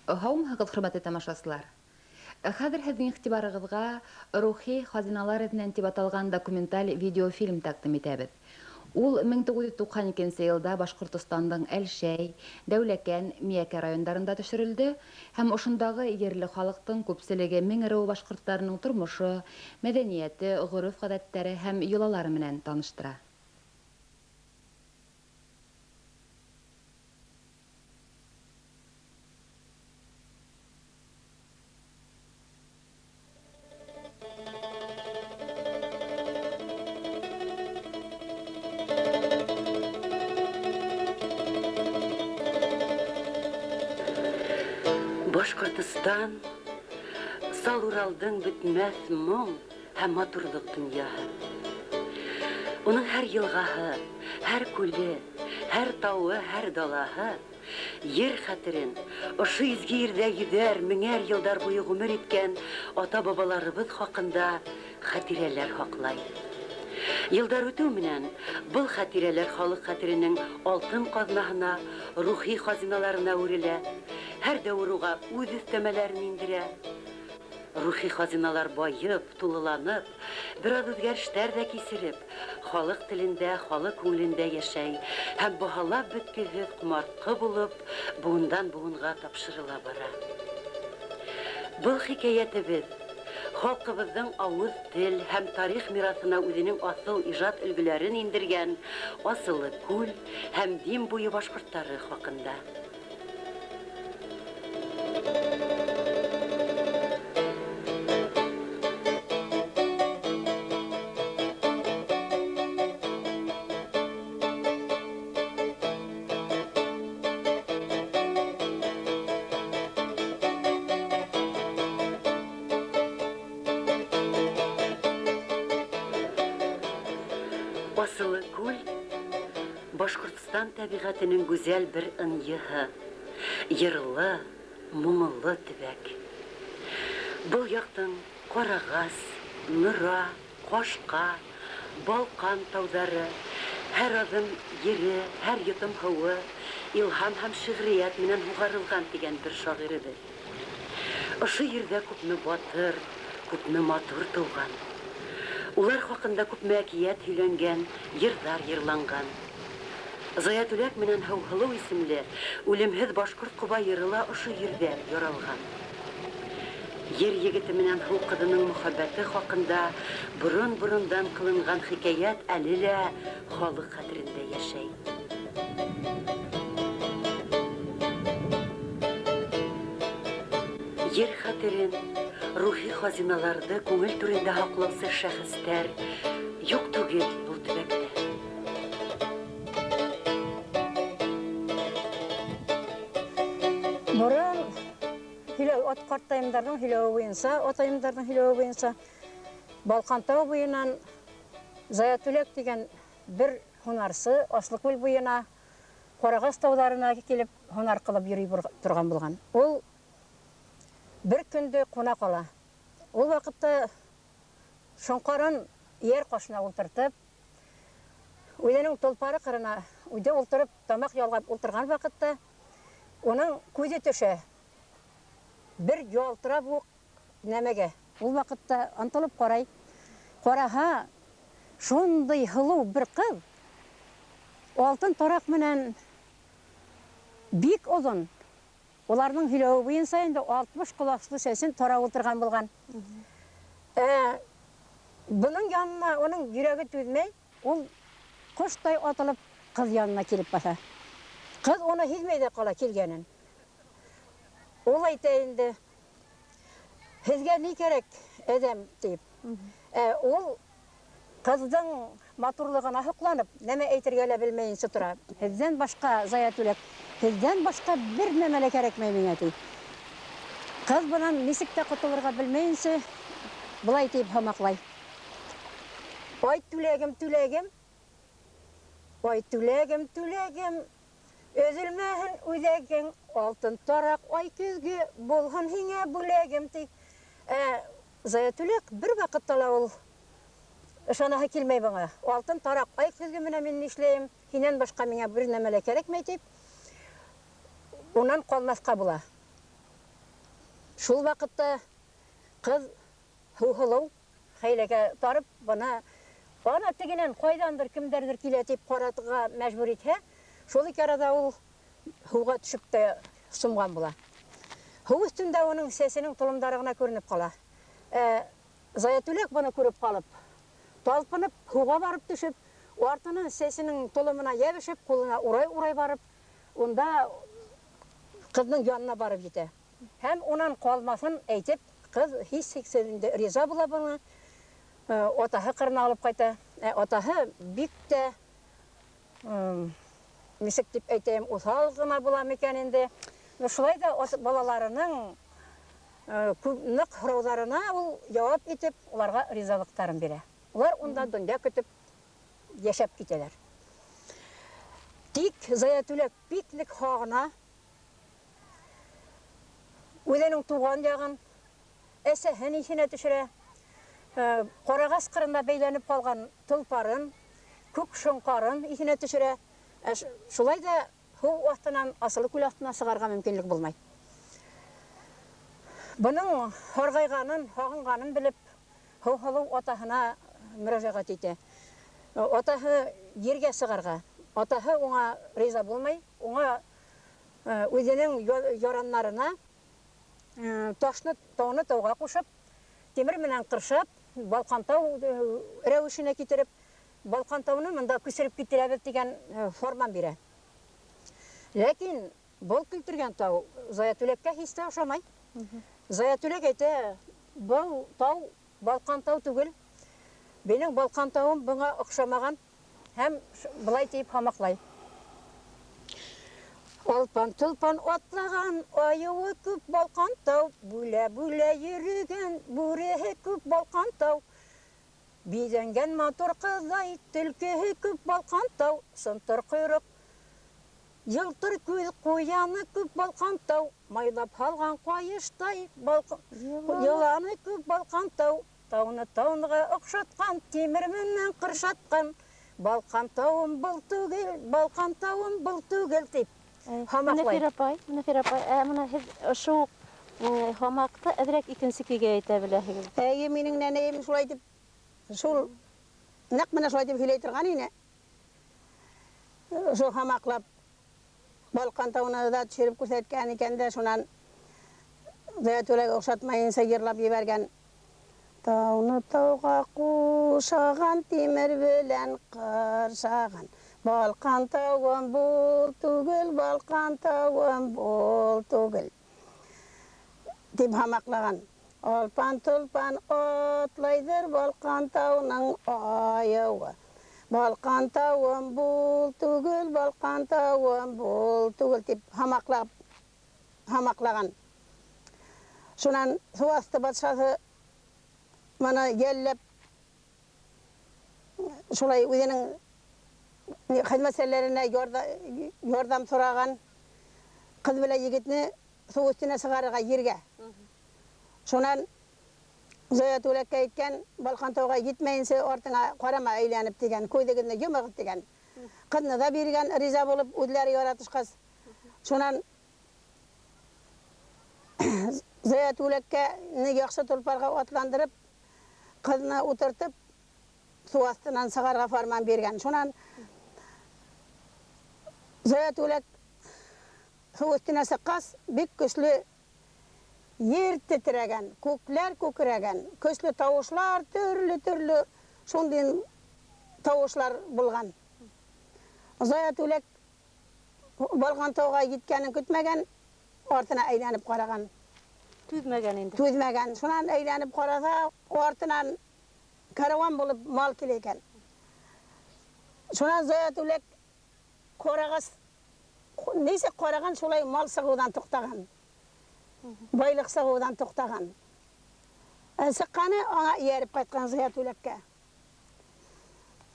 Һаумыһығыҙ, хөрмәтле тамашасылар. Хәҙер һеҙҙең иғтибарығыҙға «Рухи хазиналар эҙенән» тип аталған документаль видеофильм тәҡдим итәбеҙ. Ул 1992 йылда Башҡортостандың Әлшәй, Дәүләкән, Миәкә райондарында төшөрөлдө һәм ошондағы ерле халыҡтың күпселеге Меңереү башҡорттарының тормошо, мәҙәниәте, ғөрөф-ғәҙәттәре һәм йолалары менән таныштыра. Башҡортостан сал Уралдың бөтмәҫ моң һәм матурлыҡ донъяһы. Уның һәр йылғаһы, һәр күле, һәр тауы, һәр далаһы ер хәтерен ошо изге ерҙә йөҙәр, меңәр йылдар буйы ғүмер иткән ата-бабаларыбыҙ хаҡында хәтирәләр һаҡлай. Йылдар үтеү менән был хәтирәләр халыҡ хәтеренең алтын ҡаҙнаһына, рухи хазиналарына үрелә, һәр дәүер уға үҙ өҫтәмәләрен индерә. Рухи хазиналар байып, тулыланып, бер аҙ үҙгәрештәр ҙә кисереп, халыҡ телендә, халыҡ күңелендә йәшәй һәм баһалап бөткөһөҙ ҡомартҡы булып, быуындан быуынға тапшырыла бара. Был хикәйәтебеҙ халҡыбыҙҙың ауыҙ, тел һәм тарих мираҫына үҙенең аҫыл ижад өлгөләрен индергән Асылы күл һәм Дим буйы башҡорттары хаҡында. Асылы күл Башҡортостан тәбиғәтенең гүзәл бер ынйыһы, йырлы, моңло төбәк. Был яҡтың Ҡарағас, Нора, Ҡашҡа, Балҡан тауҙары, һәр аҙым ере, һәр йотом һыуы, илһам һәм шиғриәт менән һуғарылған тигән бер шағирыбыҙ. Ошо ерҙә күпме батыр, күпме матур тыуған. Улар хаҡында күпме әкиәт һөйләнгән, йырҙар йырланған. Заятүләк менән Һыуһылыу исемле үлемһеҙ башҡорт ҡобайыры ла ошо ерҙә яралған. Ер егете менән һыу ҡыҙының мөхәббәте хаҡында борон-борондан ҡылынған хикәйәт әле лә халыҡ хәтерендә йәшәй. Ер хәтерен, рухи хазиналарҙы күңел түрендә һаҡлаусы шәхестәр юҡ түгел был төбәктә. Борон ат ҡартайымдарҙың һөйләүе буйынса, Балҡантау буйынан Заятүләк тигән бер һунарсы Аслыкүл буйына, Ҡарағас тауҙарына килеп һунар ҡылып йөрөй торған булған. Ул бер көндө ҡуна ҡала. Ул ваҡытта шоңҡарын ер ҡашына ултыртып, үҙенең толпары ҡырына үҙе ултырып, тамаҡ ялғап ултырған ваҡытта, уның күҙе төшә. Бер ялтырап уҡ нәмәгә. Ул ваҡытта антылып ҡарай. Ҡараһа, шундай һылыу бер ҡыҙ, алтын тараҡ менән бик оҙон. Уларның һөйләүе буйынса инде 60 ҡолаҡлы сәсен тара ултырған булған. Бының янына уның йөрәге түҙмәй, ул ҡоштай атылып ҡыҙ янына килеп баҫа. Ҡыҙ уны һиҙмәй ҙә ҡала килгәнен. Ул әйтә инде, һеҙгә ни кәрәк, әҙәм, тип. Ул ҡыҙҙың матурлығына һоҡланып, нәмә әйтергә лә белмәйенсә тора. Һеҙҙән башҡа, Заятүләк, һеҙҙән башҡа бер нәмә лә кәрәкмәй миңә, ти. Ҡыҙ бынан нисек тә ҡотолорға белмәйенсә, былай тип һамаҡлай. Ай түләгем, түләгем, ай түләгем, түләгем, өҙөлмәһен үҙәгең, алтын тараҡ, ай көҙгө, булһын һиңә бүләгем, ти. Заятүләк бер ваҡытта ла ул ышанаһы килмәй быңа. Алтын тараҡ, ай көҙгө менән мин нишләйем, һинән башҡа миңә бер нәмә лә кәрәкмәй, тип, унан ҡалмаҫҡа була. Шул вакытта кыз Хулау хәйләгә тарып, бана тегенән кайдандыр кемдердер килә дип каратыга мәҗбүр итә. Шул ике арада ул хуга төшеп тә сумган була. Ху өстендә уның сәсенең толымдары гына күренеп кала. Заятүлек буны күреп калып, талпынып хуга барып төшеп, артыннан сәсенең толымына ябышып, кулына урай барып, унда кызның янына барып җитә. Һәм унан калмасын әйтеп, кыз һич-һиксендә риза була буны. Атаһы кырына алып кайта. Атаһы бик тә нисек дип әйтәм, усал гына була микән инде. Шулай да балаларының нык һорауларына ул җавап итеп, уларга ризалыктарын бирә. Улар унда дөнья көтеп яшәп китәләр. Тик Заятүлек биклек хагына үзенең туган ягын әсәһен исенә төшерә. Карагас кырында бәйләнеп калган тылпарын, күк шоңкарын исенә төшерә. Шулай да ху астынан асылы күл астына сыгарга мөмкинлек булмай. Буның харгайганын, хагынганын белеп, ху атаһына мөрәҗәгать итә. Атаһы ергә сыгарга. Атаһы уңа риза булмай, уңа үзенең яраннарына ташны тауны тауга кушып, тимер менән кыршып, Балкантау рәвешенә китереп, Балкантауны монда күчереп китерәбез дигән форман бирә. Ләкин бул килтергән тау Заятүлеккә һич тә ошамай. Заятүлек әйтә, бу тау Балкантау түгел. Минең Балкантауым буңа охшамаган һәм булай дип хамаклай. Алпан-тылпан атлаган аюы күп Балкантау, бүлә-бүлә йөрегән бүреһе күп Балкантау. Бидәнгән матур кыздай, төлкеһе күп Балкантау, сынтыр койрык, йылтыр күз куяны күп Балкантау, майлап һалган кайыштай, йыланы күп Балкантау, тауны тауныга охшаткан, тимер менән кыршаткан, Балкантауым был түгел, Балкантауым был түгел дип. Мөнәфир апай, моны һез шул хамакты әдрәк икенче көйгә әйтә беләһегез. Минең нәнәем шулай дип, шул нәкъ менә шулай дип һөйләй торган ине. Шул хамаклап Балкантауны да төшереп күрсәткән икән дә, шуннан Заятүлек охшатмайынса йырлап ебәргән. Тауны тауга кушаган, тимер белән кыршаган. Балкантауым бул түгел, Балкантауым бул түгел. Дип хамаклаган. Алпан-тылпан атлайдыр Балкантауның аюы. Балкантауым бул түгел, Балкантауым бул түгел дип хамаклаган. Шунан су асты батшасы моны йәлләп шулай үзенең хезмәтләренә ярдәм сораган, кыз белән егетне су өстенә сыгарырга ергә. Шуннан Заятүлеккә әйткән, Балкантауга җитмәенсә артыңа карама әйләнеп дигән, күзегезне йомыгыз дигән. Кызны да биргән, риза булып, үзләре яратышкас. Шуннан Заятүлеккә яхшы тулпарга атландырып, кызны утыртып, су астынан сыгарга фарман биргән. Шуннан Заятүлек су өстенә сыккас, бик көчле йер тетрәгән, күкләр күкрәгән, көчле тавышлар, төрле шундый тавышлар булган. Заятүлек Балкантауга җиткәнен көтмәгән, артына әйләнеп караган. Түзмәгән инде. Түзмәгән. Шуннан әйләнеп караса, артынан караван булып мал килә икән. Шуннан Заятүлек карагас, нисек караган, шулай мал сыгудан туктаган. Байлык сыгудан туктаган. Сыкканы аңа ияреп кайткан Заятүлеккә.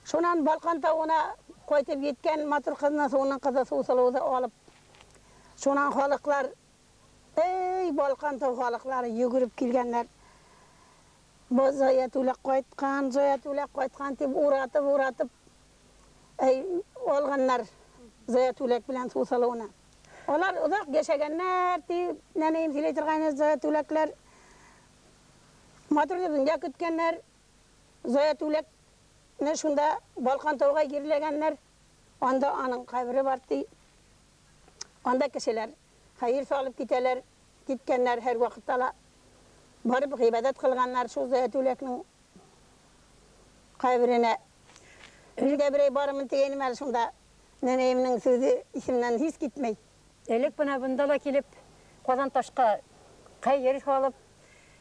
Шуннан Балкантауына кайтып җиткән матур кызны, суның кызы сусылуды алып. Шуннан халыклар, Балкантау халыклары йөгереп килгәннәр. Бу Заятүлек кайткан дип уратып алганнар Заятүлек белән сусылуына. Olar uzak geçegenler, neneyim sileytirgayınız tülekler, matırdı dünya kütkenler, zoya tülek, ne şunda Balkan Tavga girilegenler, onda anın kaybırı vardı. Onda kişiler hayır sağlıp giteler, gitkenler her vakitte barıp ibadet kılganlar şu zoya tüleknin kaybırına. Ülge birey barımın teyenim el şunda neneyiminin sözü isimden hiç gitmey. Elek bunda da kelip Kozan taşka kay yeri alıp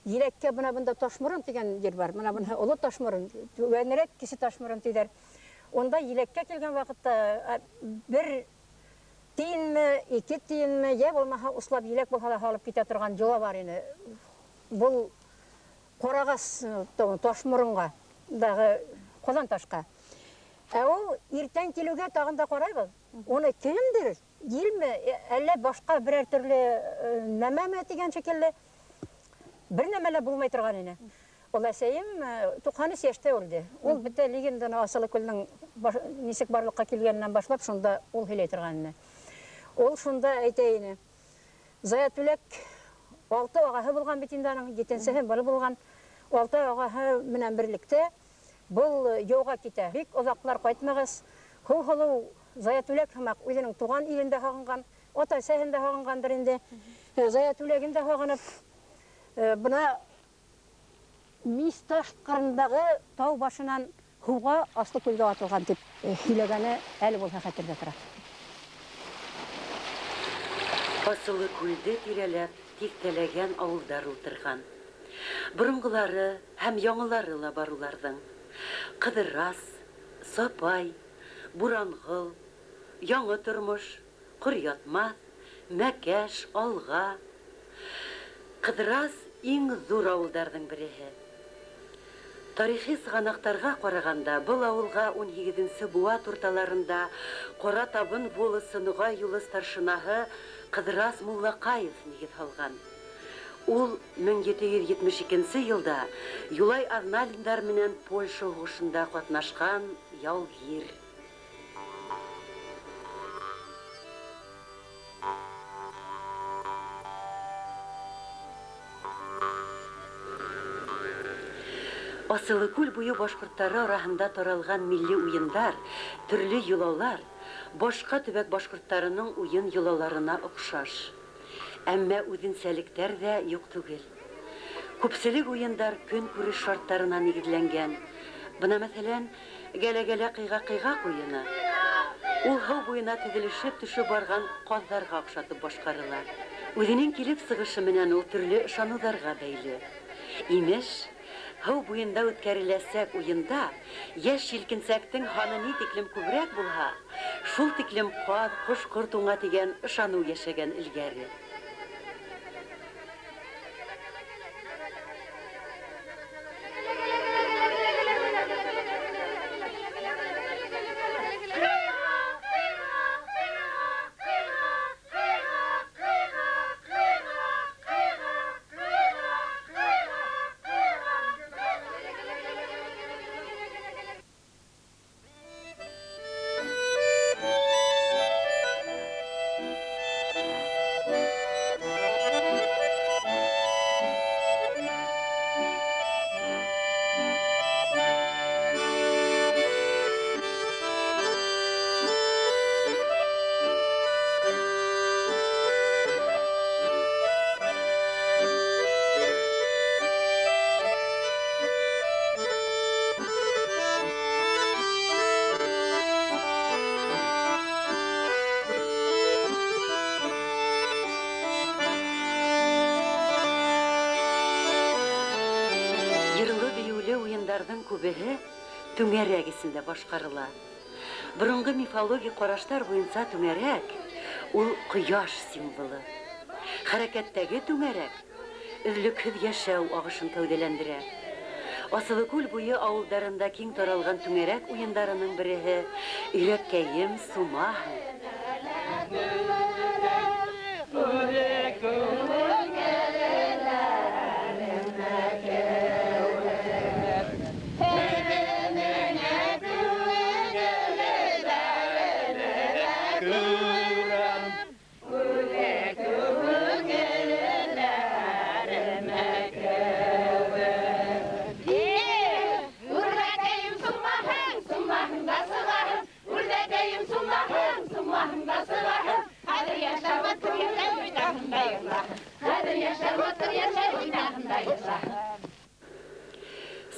Yilekke bunda taşmırın degen yer var. Buna ulu taşmırın. Önerek kişi taşmırın dider. Onda yilekke kelgen vakitte bir tiyin mi, iki tiyin mi, ya olmaha uslap yilek bolhala alıp kite turgan joğa var ene. Bu Qoragас taşmırınga dağı Kozan taşka. O irten kiloga tağında qorayбыз. Onu kimdir? Yil mi? Әллә başka birer türlü näme degen şekilde bir nämelе bulmay turgan ene. Ol әсәйем 93 yaşta öldü. Ol bitte legendan asılı kılның nisek barlıkka kelgәннән башлап шунда ol һөйләй turgan ene. Ol şunda әйтәйне. Зая Түлек 6 агасы булган бит инде аның 7-нче балы булган. 6 агасы менән берлектә бұл yoga китә. Бик озаклар кайтмагыз. Ху-хулу Зая Түлек хамак үзенең туган илендә хагынган, ата сәһендә хагынгандыр инде. Зая Түлегендә хагынып, бuna Мисташ кырындагы тау башынан хуга асты күлгә атылган дип һөйләгәне әле булса хәтердә тора. Асылы күлде тирәләп тиктәләгән авылдар утырган. Борынгылары һәм яңылары ла бар уларның. Кыдырас, Сапай, Бурангыл, Яңы тормыш, Кыръятмас, Мәкәш, Алга. Кыдырас иң зур авылдарның береһе. Тарихи сыганактарга караганда бұл авылга 18-нче буат урталарында Кара Табын волысы Нугай юлы старшинаһы Кыдырас Муллакаев нигез салган. Ул 1772 елда Юлай Арналиндар менән Польша угышында катнашкан яугир. Асылы күл буе башкортлары арасында таралган милли уендар, төрле юлаулар, башка төбәк башкортларының уен юлауларына охшаш. Әмма үзенчәлектәр дә юк түгел. Күпселек уендар көн күреш шартларына нигезләнгән. Бuna мәсәлән, гәлә-гәлә кыйга-кыйга уены. Ул һау буена тезелешеп төшеп барган казларга охшатып башкарыла. Үзенең килеп сыгышы менән ул төрле ышануларга бәйле. Имеш, һау буенда үткәреләсәк уенда яшь җилкенсәктең ханы ни тиклем күбрәк булһа, шул тиклем каз, кош-корт уңа дигән ышану яшәгән илгәре. Күбеһе түңәрәк исендә башкарыла. Борынгы мифология караштар буенча түңәрәк ул кояш символы. Хәрәкәттәге түңәрәк өзлексез яшәү агышын кәүдәләндерә. Асылы күл буе авылдарында киң таралган түңәрәк уендарының береһе Өйрәккәем Сума.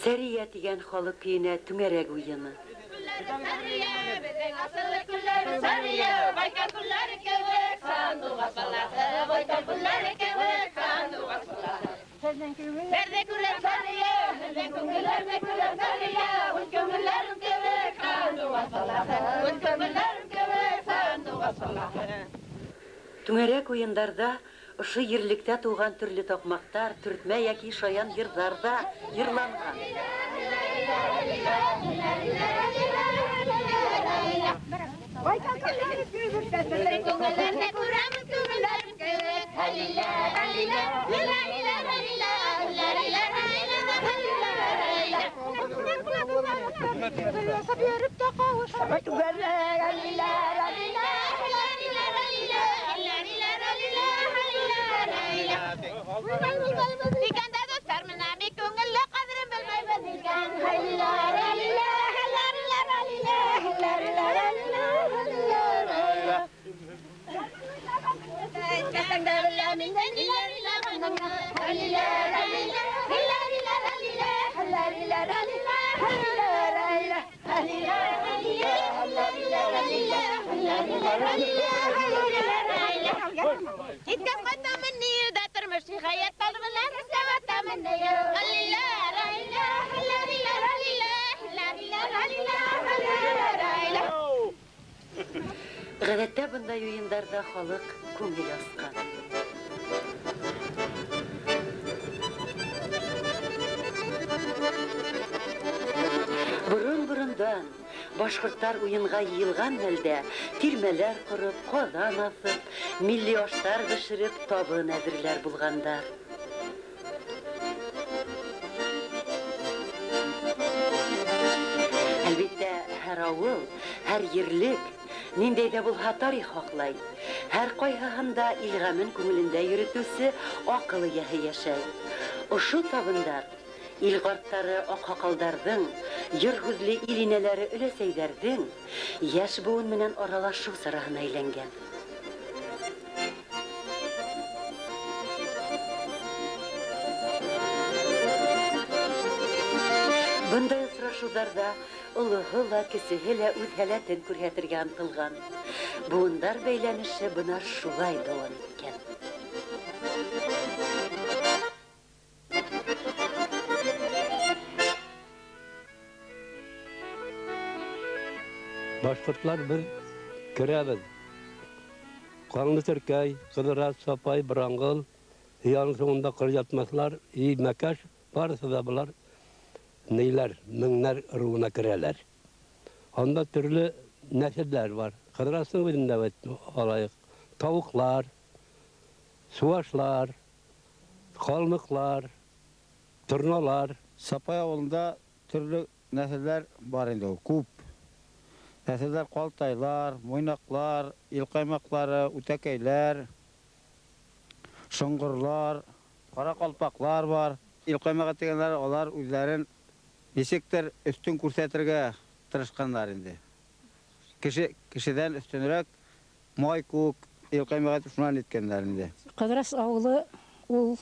Сәрия дигән халык көенә түңәрәк уены. Түңәрәк уендарда ошы ерлектә туган төрле такмактар, төртмә яки шаян йырдарда йырланган. Гадәттә бындай уендарда халык күңел яскан. Борын-борындан башкортлар уенга йыелган мәлдә тирмәләр корып, казан асып, милли ашлар пешереп, табын әзерләр булгандар. Әлбәттә, һәр авыл, һәр ерлек ниндәй дә булһа тарих хаклай. Һәр кайһыһында илгамын күңелендә йөртүсе акыл ияһе яшәй. Ошо табындар ил карттары аксакалдардың, йыр хүзле илинәләре өләсәйдәрдең яшь буын менән аралашу сараһына әйләнгән. Бындай очрашуларда олыһы ла, кесеһе лә үҙ һәләтен күрһәтергә ынтылган. Буындар бәйләнеше бына шулай дауам иткән. Башкортлар biz керәбез. Канлы Төркәй, Кыдырас, Сапай, Быраңгыл, яның соңында кыр ятмаслар, и Мәкәш, барысы да булар нейләр, меңнәр руына керәләр. Анда төрле нәселләр бар. Кыдырасның үзендә алайык. Тавыклар, суашлар, калмыклар, торналар. Сапай авылында төрле нәселләр бар инде, күп. Нәселләр калтайлар, муйнаклар, илкаймаклары, үтәкәйләр, шоңгырлар, каракалпаклар бар. Илкаймага дигәннәр алар үзләрен ничектер өстен күрсәтергә тырышканнар инде. Кешедән өстенрәк май күк илкаймага шуннан иткәннәр инде. Кыдырас авылы ул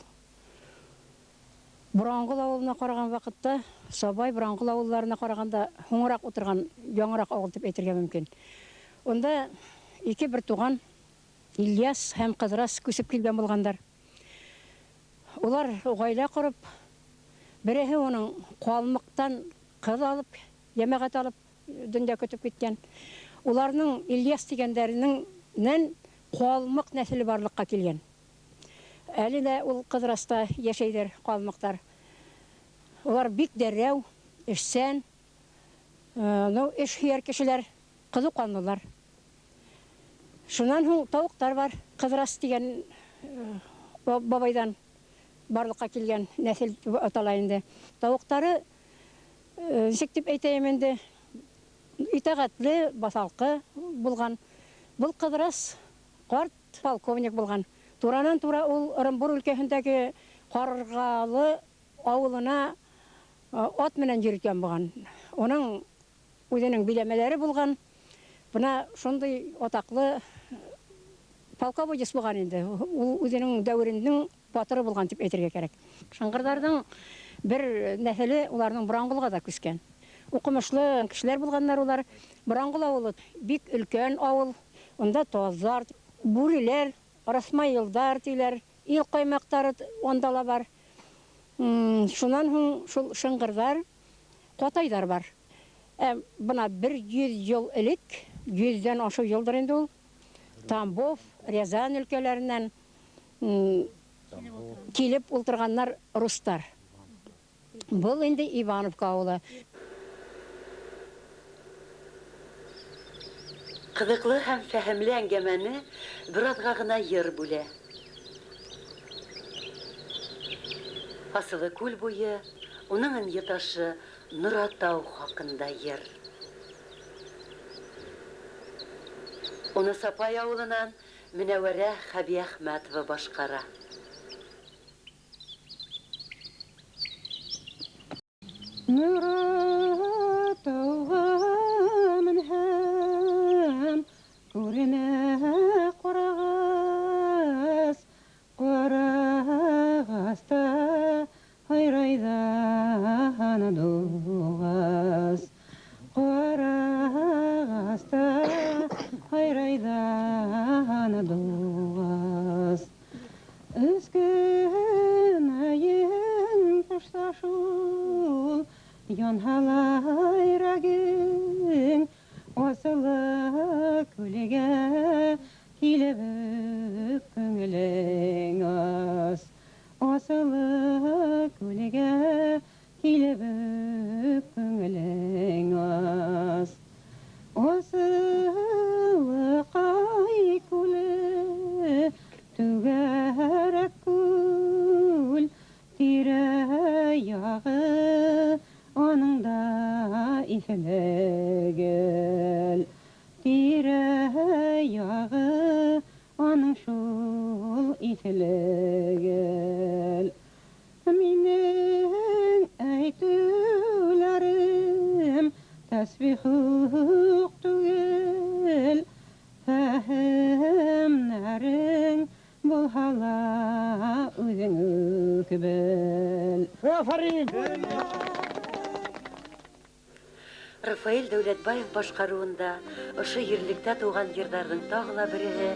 Бураңгыл авылына караган вакытта, Сабай Бураңгыл авылларына караганда хоңрак утырган яңрак авыл дип әйтергә мөмкин. Онда ике бер туган Ильяс һәм Кыдырас күсеп килгән булгандар. Улар гаилә корып, береһе уның калмыктан кыз алып, ямагат алып дөнья көтеп киткән. Уларның Ильяс дигәннәренең калмык нәселе барлыкка килгән. Әле дә ул Кыдыраста яшәйдер калмыктар. Улар бик дәррәү, эшсән, эш һөяр кешеләр, кызу канлылар. Шуннан һуң тавыктар бар. Кыдырас дигән бабайдан барлыкка килгән нәсел атала инде. Тавыктары ничек дип әйтәм инде, итәгатьле, басалкы булган. Бу Кыдырас карт полковник булган. Туранан-тура ул Ырымбур өлкәһендәге Каргалы авылына ат менән йөргән булган. Оның үзенең биләмәләре булган. Бuna шундый атаклы полководец булган инде. Ул үзенең дәвренең батыры булган дип әйтергә кирәк. Шыңгырдардың бер нәселе уларның Бурангылга да күскән. Укымышлы кешеләр булганнар улар. Бурангыл авылы бик өлкән авыл. Онда тазар, бүреләр, расмаилдар диләр, ил каймактары онда ла бар. Шуннан һуң шул шыңгырдар, катайдар бар. Бына 100 ел элек, 100дән ашу елдыр инде ул. Тамбов, Рязань өлкәләреннән килеп ултырганнар рустар. Бұл инде Ивановка авылы. Кызыклы һәм фәһемле әңгәмәне беразга гына йыр бүлә. Асылы күл буе, уның ынйыташы Нуратау хакында йыр. Уны Сапай авылынан Менәүәрә Хәби Әхмәтова башкара. Нуратауга менһәм, күренә ҡарағас, ҡарағаста һайрайҙан дуғас, ҡарағаста һайрайҙан дуғас. Өскөнәйен ҡушса шул, янһалай рәгең, асылы күлегә килеп күңелең ас. Асылы күлегә килеп күңелең ас. Асылы кай күле түгәрәк күл, тирә-яғы аның да иҫелегел. Тирә-яғы аның шул иҫелегел. Минең әйтүләрем тәсбих ук түгел, фәһемнәрең булһа ла үҙең үк бел. Рафаэль Дәүләтбаев башҡарыуында ошо ерлектә тыуған йырҙарҙың тағы ла береһе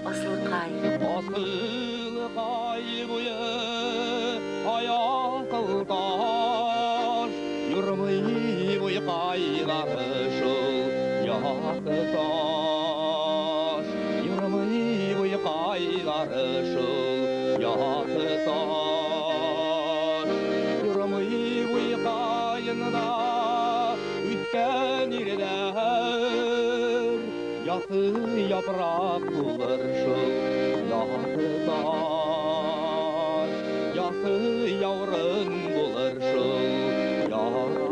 Асылҡай. Асылҡай буйы аяҡылташ, йырмый буй ҡайҙағы шул яҡы таш. Йырмый буй ҡайҙағы шул яҡы таш. Йырмый буй ҡайында үткән ирҙәр, яҡы япраҡ булыр шул яҡы таш. Яҡы яурын булыр шул яҡаш.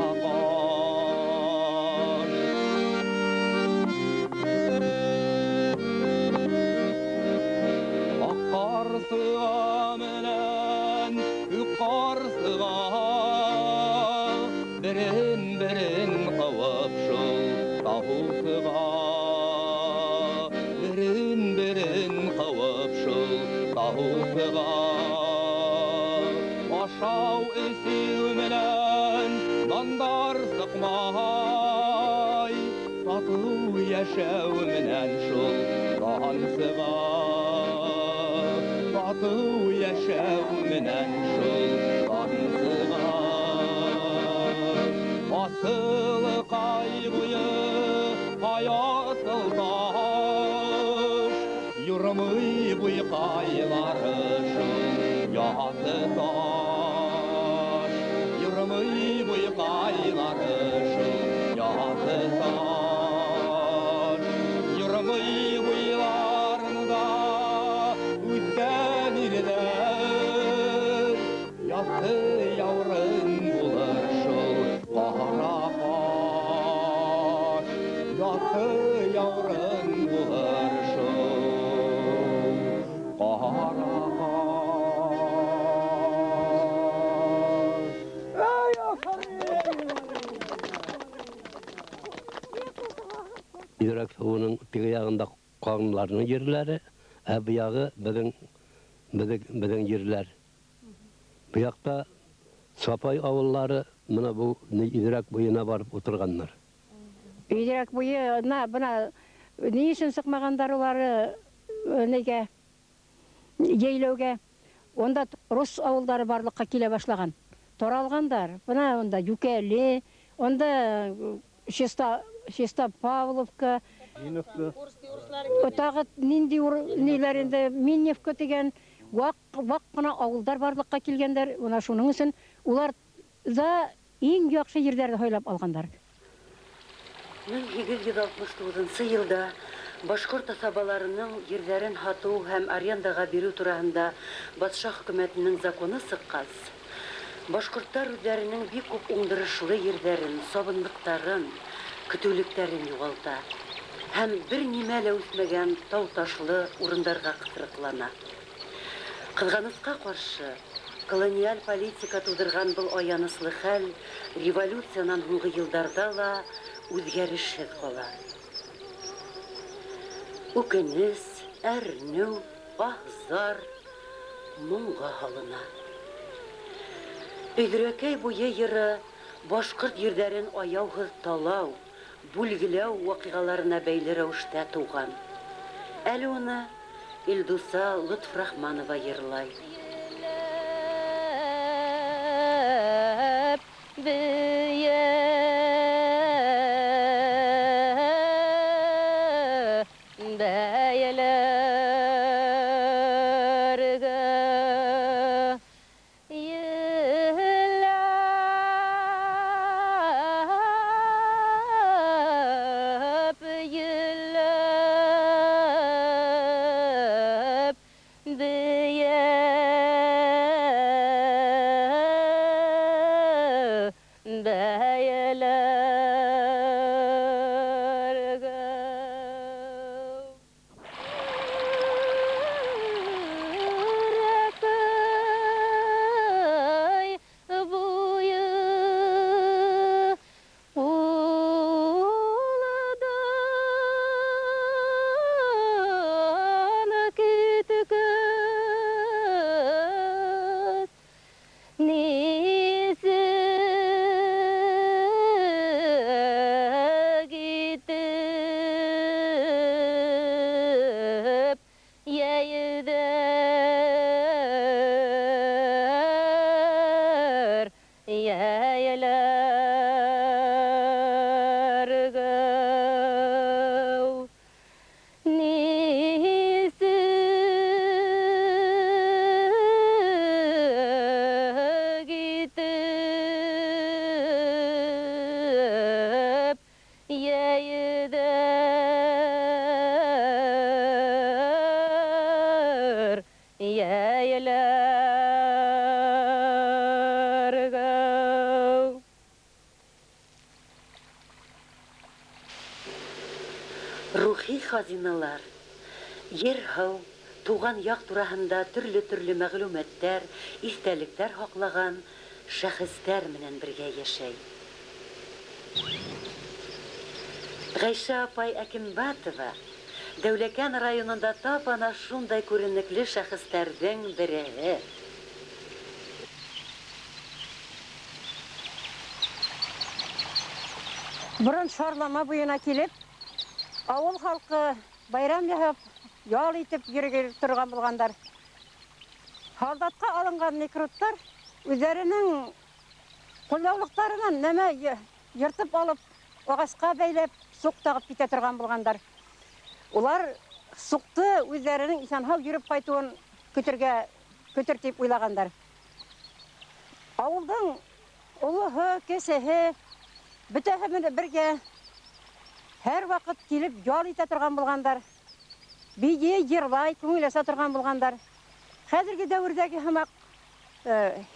Аҡ ҡарсыға менән күк ҡарсыға берен-берен ҡыуып шул тауысыға. Берен-берен ҡыуып шул тауысыға. Ашау эсеү менән нандар сыҡмай, татыу йәшәү менән шул тансыға. Татыу йәшәү менән шул тансыға. Асылҡай буйы аясылташ, йырмый буй ҡайлары шул яҡы таш. Йырмый буй ҡайлары шул яҡы таш. Йырмый буйларында үткән ирҙәр, яҡы яурын булыр шул ҡарағаш. Яҡы яурын булыр шул ҡарағаш. Йөрәк суының теге яғында ҡағынларының ерләре, Bu yağı bizim yerler. Bu yakta Sapay avulları buna bu idrak boyuna barıp oturganlar. İdrak boyuna buna ne için sıkmaganlar olары nege yeylöge. Onda Rus avulları barlıkka kile başlagan. Toralganlar. Buna onda Юкели, onda Шеста Павловка, Otağıt nindi nilerinde Minevka деген вак кына авылдар барлыкка килгәндәр. Уна шуның өчен улар да иң яхшы җирләрне һайлап алгандар. 1869 елда Башкорт асабаларының җирләрен һату һәм арендага бирү турында батша хөкүмәтенең законы сыккас, башкортлар үзләренең бик күп уңдырышлы җирләрен, сабынлыктарын, көтүлектәрен югалта һәм бер нимә лә үсмәгән тау-ташлы урыннарга кысрыклана. Кызганыска каршы, колониаль политика тудырган был аяныслы хәл революциянан һуңгы елдарда ла үзгәрешсез кала. Үкенес, әрнү, аһзар, моңга һалына. Өйрәкәй буе йыры башкорт җирләрен аяусыз талау, бүлгеләү вакыйгаларына бәйле рәвештә туган. Әле уны Илдуса Лутфрахманова йырлай. Рухи хазиналар, ер-һыу, туган як турасында төрле мәгълүматтар, истәлектәр хаклаган шәхестәр менән бергә яшәй. Гайша апай Акимбатова Дәүләкән районында тапана шундай күренекле шәхестәрдән бере. Бурын шарлама буена килеп, авыл халкы байрам яһап, ял итеп йөргән торган булгандар. Солдатка алынган микроттар үзләренең куллаулыктарынан нәмә йыртып алып, агачка бәйләп, сук тагып китә торган булгандар. Улар сукты үзләренең исән-һау йөреп кайтуын көтер дип уйлагандар. Авылның улыһы, кесеһе, бөтәһе менән бергә һәр вакыт килеп ял итә торган булгандар. Бие йырлай, күңеләсә торган булгандар. Хәзерге дәврдәге һәмәк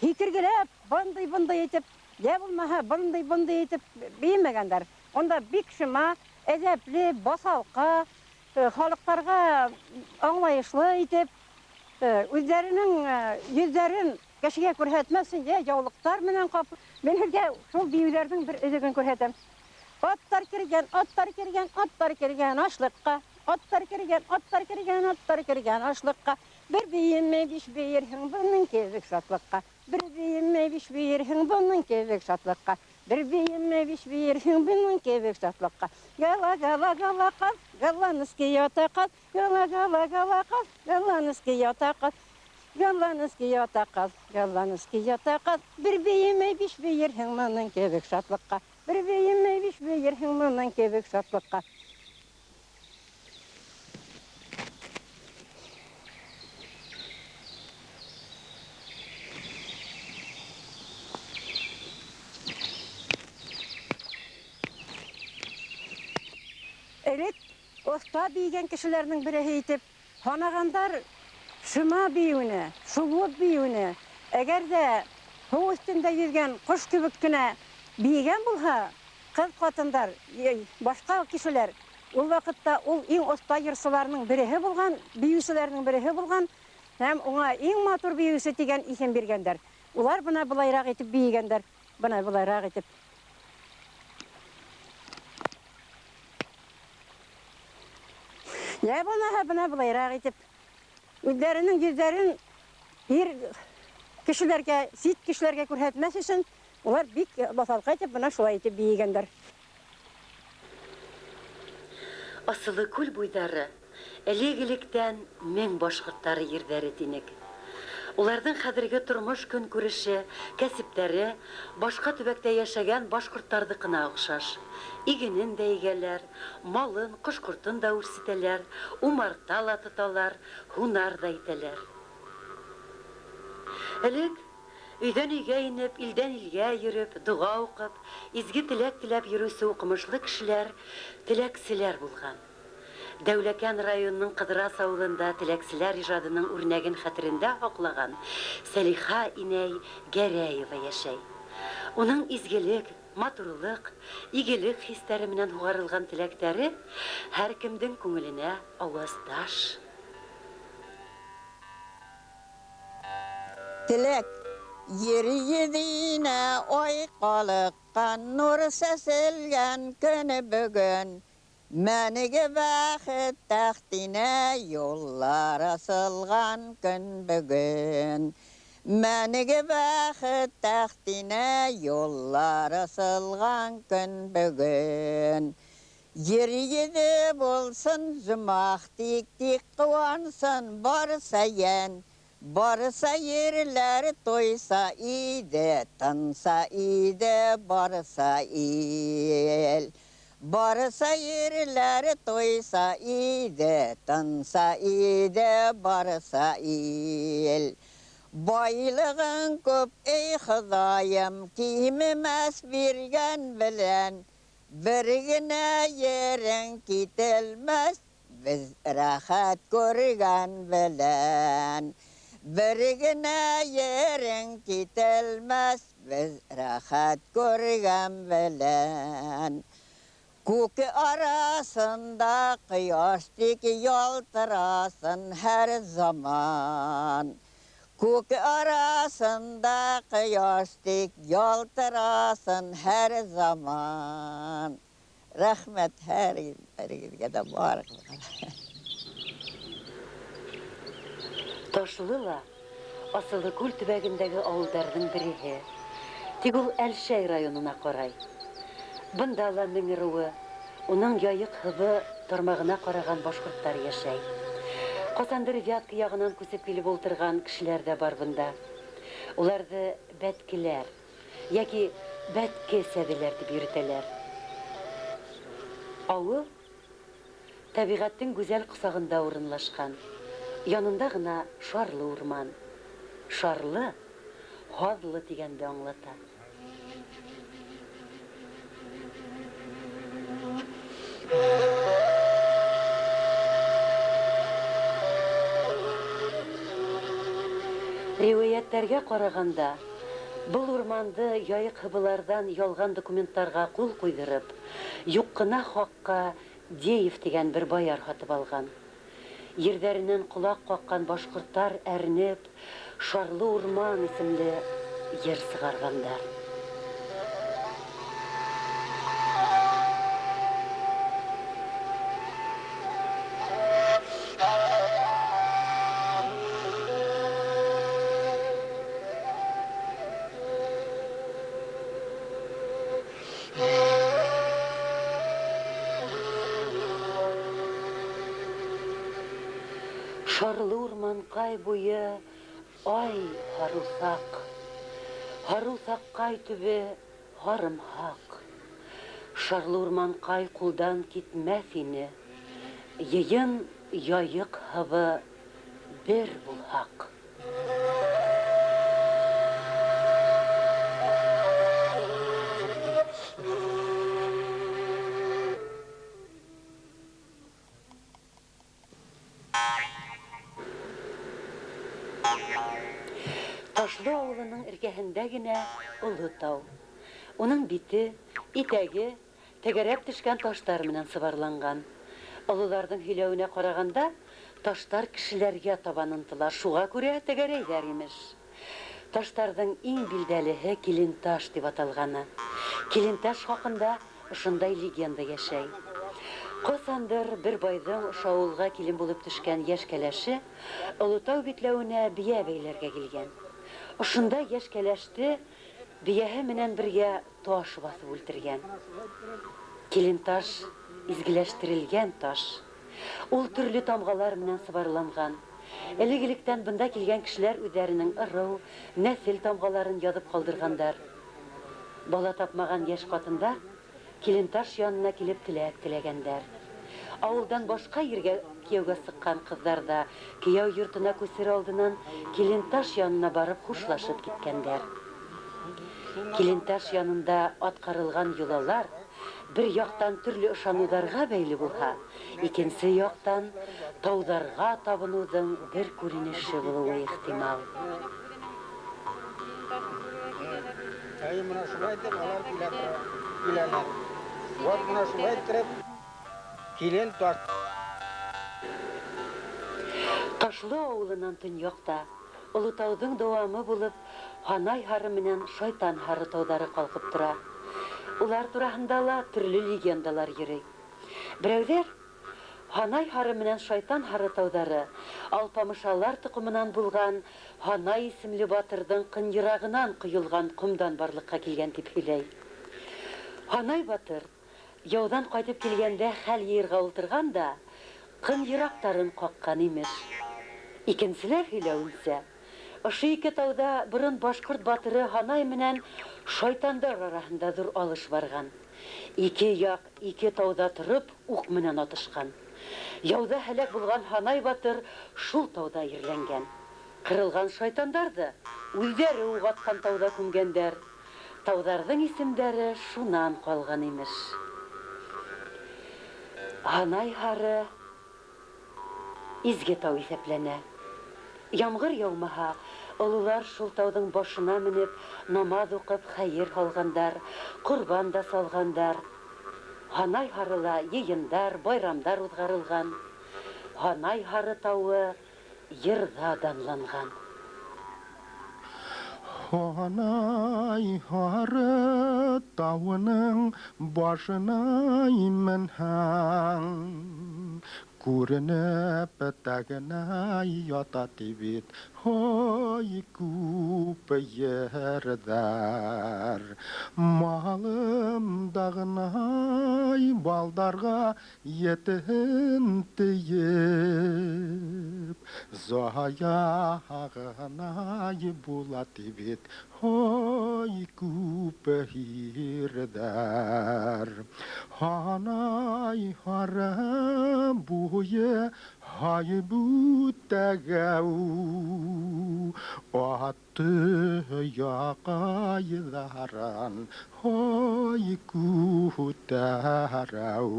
хикергеләп, бындай итеп, я булмаһа бындай итеп беймәгәндар. Онда бик шыма, әдәпле, басалка, халыкларга аңлаешлы итеп, үзләренең йөзләрен кешегә күрһәтмәсен, яулыктар менән капып, мен һәргә шул биюләрнең бер элеген күрһәтәм. Аттар кергән ашлыкка, Atlar kirgen aşlıkka. Bir beyinme biş beyirhin bunun kezik şatlıkka. Bir beyinme biş beyirhin bunun kezik şatlıkka. Bir beyinme biş beyirhin bunun kezik şatlıkka. Gala gala gala kaz, galanız ki yata kaz. Gala gala gala kaz, galanız ki yata kaz. Galanız ki yata kaz, galanız ki yata kaz. Bir beyinme biş beyirhin bunun kezik şatlıkka. Bir beyinme biş beyirhin bunun kezik şatlıkka. Elek osta biygen kişilerinin biri heytip, hanagandar şıma biyune, şubut biyune, eğer de hu üstünde yüzgen kuş kübükküne biygen bulha, kız katındar, başka kişiler, ol vakitte ol en osta yırsılarının birihi bulgan, biyüsülerinin birihi bulgan, hem ona en matur biyüsü degen isim bergenler. Ular buna bulayrak etip biygenler, buna bulayrak etip. Ya bana bulayrak etip, üdlerinin yüzlerin bir kişilerge, sit kişilerge kurhetmesi için, ular bik basalqa etip, buna şulay etip biygenler. Asılı kul buydары, әлегіліктен мен башқұрттары ердері денек. Олардың қадіргі тұрмыш күн көріші, кәсіптері, башқа түбәкте яшәгән башқұрттардықына оқшаш. Игенін дә игәләр, малын, құшқұртын да үрсетелер, умарта ла тұталар, хунар да итәләр. Әлек, өйдән өйгә инеп, илдән илгә йөреп, дуға оқып, изге теләк теләп йөрүсе укымышлы кешеләр, теләкселәр булган. Дәүләкән районының Кыдырас авылында теләкселәр ижадының үрнәген хәтерендә һаклаған Сәлиха инәй Гәрәева яшәй. Уның изгелек, матурлык, игелек хистәре менән хугарылган теләктәре һәркемнең күңеленә аваздаш. Tilek yeri yediğine oy kalıkkan nur sesilgen günü bugün Menige vakit tahtine yollar asılgan gün bugün Menige vakit tahtine yollar asılgan gün bugün Yeri yedi bulsun zumak dik dik kıvansın varsa yen Barsa yerler toysa ide, tansa ide, barsa il. Barsa yerler toysa ide, tansa ide, barsa il. Baylığın köp ey Xudayım, kimimez birgen bilen. Birgine yerin gitilmez, biz rahat görgen bilen. Birgine yerin gitilmez, biz rahat görgen bilen. Kuki arasında kıyastik yoltarasın her zaman. Kuki arasında kıyastik yoltarasın her zaman. Rahmet her gün de var. Ташлыла, Асылы күл төбәгендәге авылдарның береһе. Тик ул Әлшәй районына карай. Бында ла меңеруы, уның яйык һыҙы тармағына караган башҡорттар йәшәй. Ҡасандыр Вятка ягынан күсеп килеп ултырған кешеләр дә бар бында. Уларҙы бәткеләр, яки бәтке сәбеләр дип йөрөтәләр. Ауыл тәбиғәттең гүзәл ҡосағында урынлашҡан. Янында ғына шарлы урман. Шарлы, һаҙлы тигәнде аңлата. Риүәйәттәргә ҡарағанда, был урманды яйыҡ һыбыларҙан ялған документтарға ҡул ҡуйҙырып, юҡ ҡына хаҡҡа Деев тигән бер баяр һатып алған. Ерҙәренән ҡолаҡ ҡаҡҡан башҡорттар әрнеп, Шарлы урман исемле йыр сығарғандар. Шарлы урманкай буе ай харусак. Харусаккай төбе харымхак. Шарлы урманкай кулдан китмәс ине. Йыйын яйык һавы бер булһак. Ташлы авылының иркәһендә генә олы тау. Уның бите, итәге тәгәрәп төшкән таштар менән сыбарланган. Олыларның һөйләвенә караганда, таштар кешеләргә табан ынтыла, шуга күрә тәгәрәйләр имеш. Таштарның иң билдәлеһе Киленташ дип аталганы. Киленташ хакында ошондай легенда яшәй. Касандыр бер байҙың ошо ауылга килен булып төшкән яшь кәләше Олытау битләүенә бия бәйләргә килгән. Ошонда яшь кәләште бияһе менән бергә таш басып үлтергән. Киленташ изгеләштерелгән таш. Ул төрле тамгалар менән сыбарланган. Элек-электән бында килгән кешеләр үҙләренең ырыу, нәсел тамгаларын язып калдыргандар. Бала тапмаган яшь катындар Киленташ янына килеп теләгәндәр. Авылдан башка ергә кияүгә сыккан кызлар да кияү йортына күсер алдынан Киленташ янына барып хушлашып киткәндәр. Киленташ янында аткарылган юлалар бер яктан төрле ышанударга бәйле булһа, икенче яктан таударга табынуның бер күренеше булуы ихтимал. Вот мына шулай иттереп Киленташ. Ташлы авылынан төньякта, Олытауның дәвамы булып, Ханай һары менән Шайтан һары тауҙары калкып тора. Улар тураһында ла төрлө легендалар йөрөй. Берәүҙәр Ханай һары менән Шайтан һары тауҙары Алпамышалар тоҡомонан булған Ханай исемле батырҙың ҡынйырағынан ҡойолған ҡомдан барлыҡҡа килгән дип һөйләй. Ханай батыр яуҙан ҡайтып килгәндә хәл йыйырға ултырғанда ҡынйыраҡтарын ҡаҡҡан имеш. Икенселәр һөйләүенсә, ошо ике тауҙа борон башҡорт батыры Ханай менән Шайтандар араһында ҙур алыш барған. Ике яҡ ике тауҙа тороп уҡ менән атышҡан. Яуҙа һәләк булған Ханай батыр шул тауҙа ерләнгән. Ҡырылған шайтандарҙы үҙҙәре уҡ атҡан тауҙа күмгәндәр. Тауҙарҙың исемдәре шунан ҡалған имеш. Ханай һары изге тау иҫәпләнә. Ямғыр яумаһа, ололар шул тауҙың башына менеп, намаҙ уҡып хәйер һалғандар, ҡорбан да салғандар. Ханай һарыла йыйындар, байрамдар уҙғарылған. Ханай һары тауы йырҙа данланған. Ханай һары тауының башына менһәң, күренеп тәгенә ята тибит, һой күп ерҙәр. Малымдағынай балдарға етен тейеп, заяғынай була тибит, һой күп ерҙәр. Ханай һары буйы һай бүтәгәү, атты яҡайҙаран һай күтәрәү.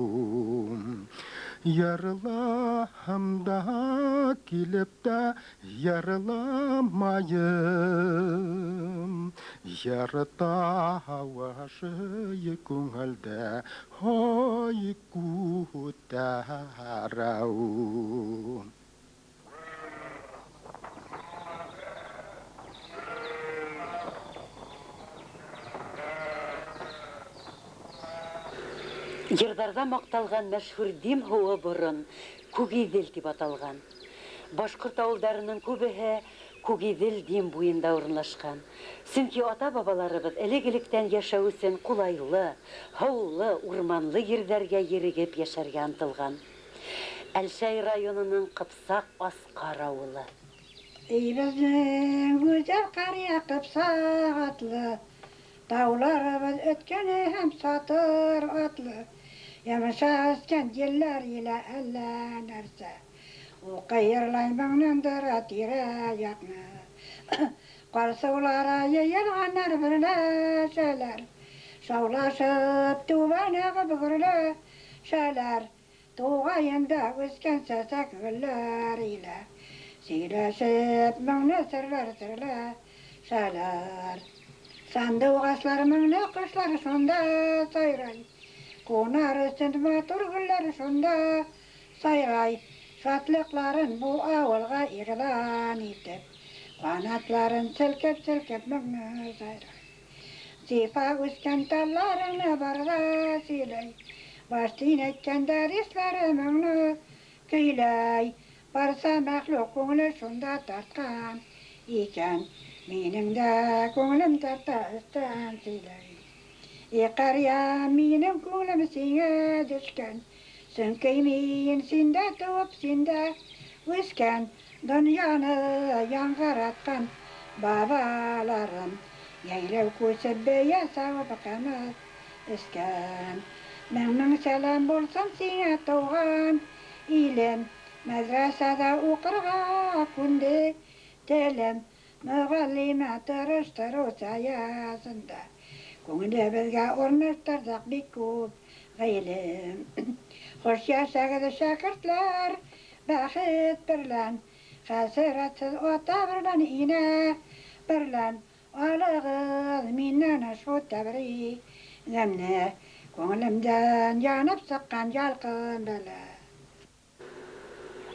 Ярылаһам да килеп тә ярыламайым, ярыта һауашы күңелдә һай күтәрәү. Йырҙарҙа маҡталған мәшһүр Дим һыуы борон Күгиҙел тип аталған. Башҡорт ауылдарының күбеһе Күгиҙел Дим буйында урынлашҡан. Сөнки ата-бабаларыбыҙ элек-электән йәшәү өсөн ҡулайлы, һыулы, урманлы ерҙәргә ерегеп йәшәргә ынтылған. Әлшәй районының Кыпсак Аскар авылы. Bizning go'zal qariya Qıpsaq atlı, dağlarımız ötkeni hem satır atlı. Yamaşa ötken yeller ile ellenirse, o kayırlaymanındır atire yakını. Qarsıvlara yayılğanlar birleşeler, şavlaşıp tuvanağı bugürleşeler. Tuğayında ösken sesek güller ile, Seyleşip mağna sırlar. Sandığı ağaçlar mağna kuşlar sonda sayray. Konar üstünde matur güller sonda sayray. Şatlıkların bu avulga ilan itip, kanatların silkip mağna sayray. Zipa üsken tallarını barda silay. Baştın etken derisleri mağna köylay. Varsa məxluq көңілі şunda tartqan iken, mening de көңілім tarta üstten silay. Qarya, mening көңілім sine düşken, sönkeymeyin sinde tuğup sinde üsken, dünyаны yankıratkan babalarım, yaylav kösüp beya sağıp qanat üsken. Mənim selam bolsun sine tuğan ilim, Medresede okurga kunde telem müğallime tırıştırı sayasında. Kunde bizge ornaştırdık bir kup gaylim. Hoş yaşadı şakirtler, bakit birlen. Hasretsiz ota birlen ine birlen. Alığız minnen şu tebri zemne. Konulimden yanıp sıkkan yalqın bile.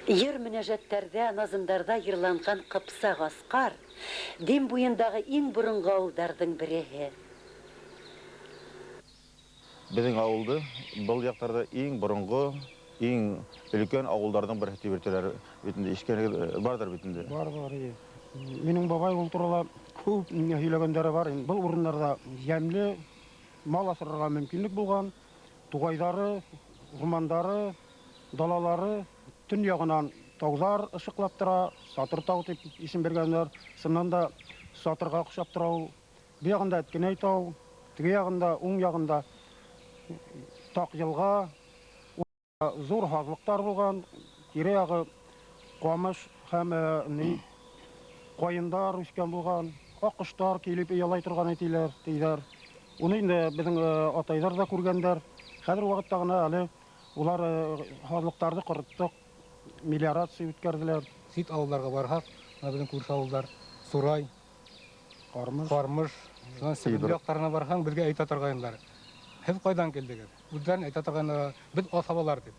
Йыр мөнәҗәттәрдә, назымдарда йырланган Кыпсак Аскар Дем буендағы иң борынгы авылдардың береһе. Безнең авылды был яктарда иң борынгы, иң өлкән авылларның бере дип әйтәләр. Битендә ишкәне бардыр битендә. Бар. Минем бабай ул турыла күп һөйләгәннәре бар. Был урыннарда ямлы мал асрарга мөмкинлек булган. Тугайдары, урмандары, далалары төн ягынан таулар ышыклап тора, Сатыр тау дип исем бергәннәр. Сыннан да Сатырга охшап тора ул. Бу ягында Әткенәй тау, теге ягында, уң ягында Такъелга, зур хазлыктар булган. Тирә ягы камыш һәм кайындар үскән булган. Аккоштар килеп ялай торган әйтиләр. Уны инде безнең атайлар да күргәннәр. Хәзер вакытта гына әле улар хазлыктарды кырыттык, мелиорация үткәрделәр. Сит авылларга барһак, безнең күрше авыллар Сурай, Кармыш, Себил яктарына барһаң, безгә әйтә торганнар. Һез кайдан килдегез? Үзләрен әйтә торганнар, без асабалар дип.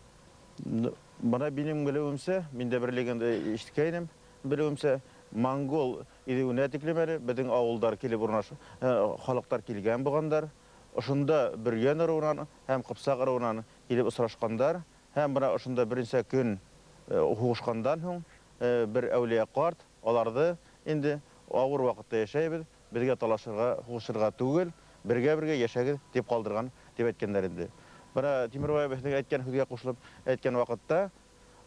Бана минем белүемсә, мин дә берлегендә ишеткәйнем, белүемсә, Монгол идеуне тиклемәре безнең авылдар килеп урнашып, халыктар килгән булгандар. Ошында бергән урыннан һәм Кыпсак урыннан килеп очрашкандар, һәм бана ошында беренче көн хугышкандан соң бер әүлия карт аларды инде авыр вакытта яшәйбез, безгә талашырга, хугышырга түгел, бергә яшәгез дип калдырган дип әйткәннәр инде. Бана Тимербай безнең әйткән сүзгә кушылып әйткән вакытта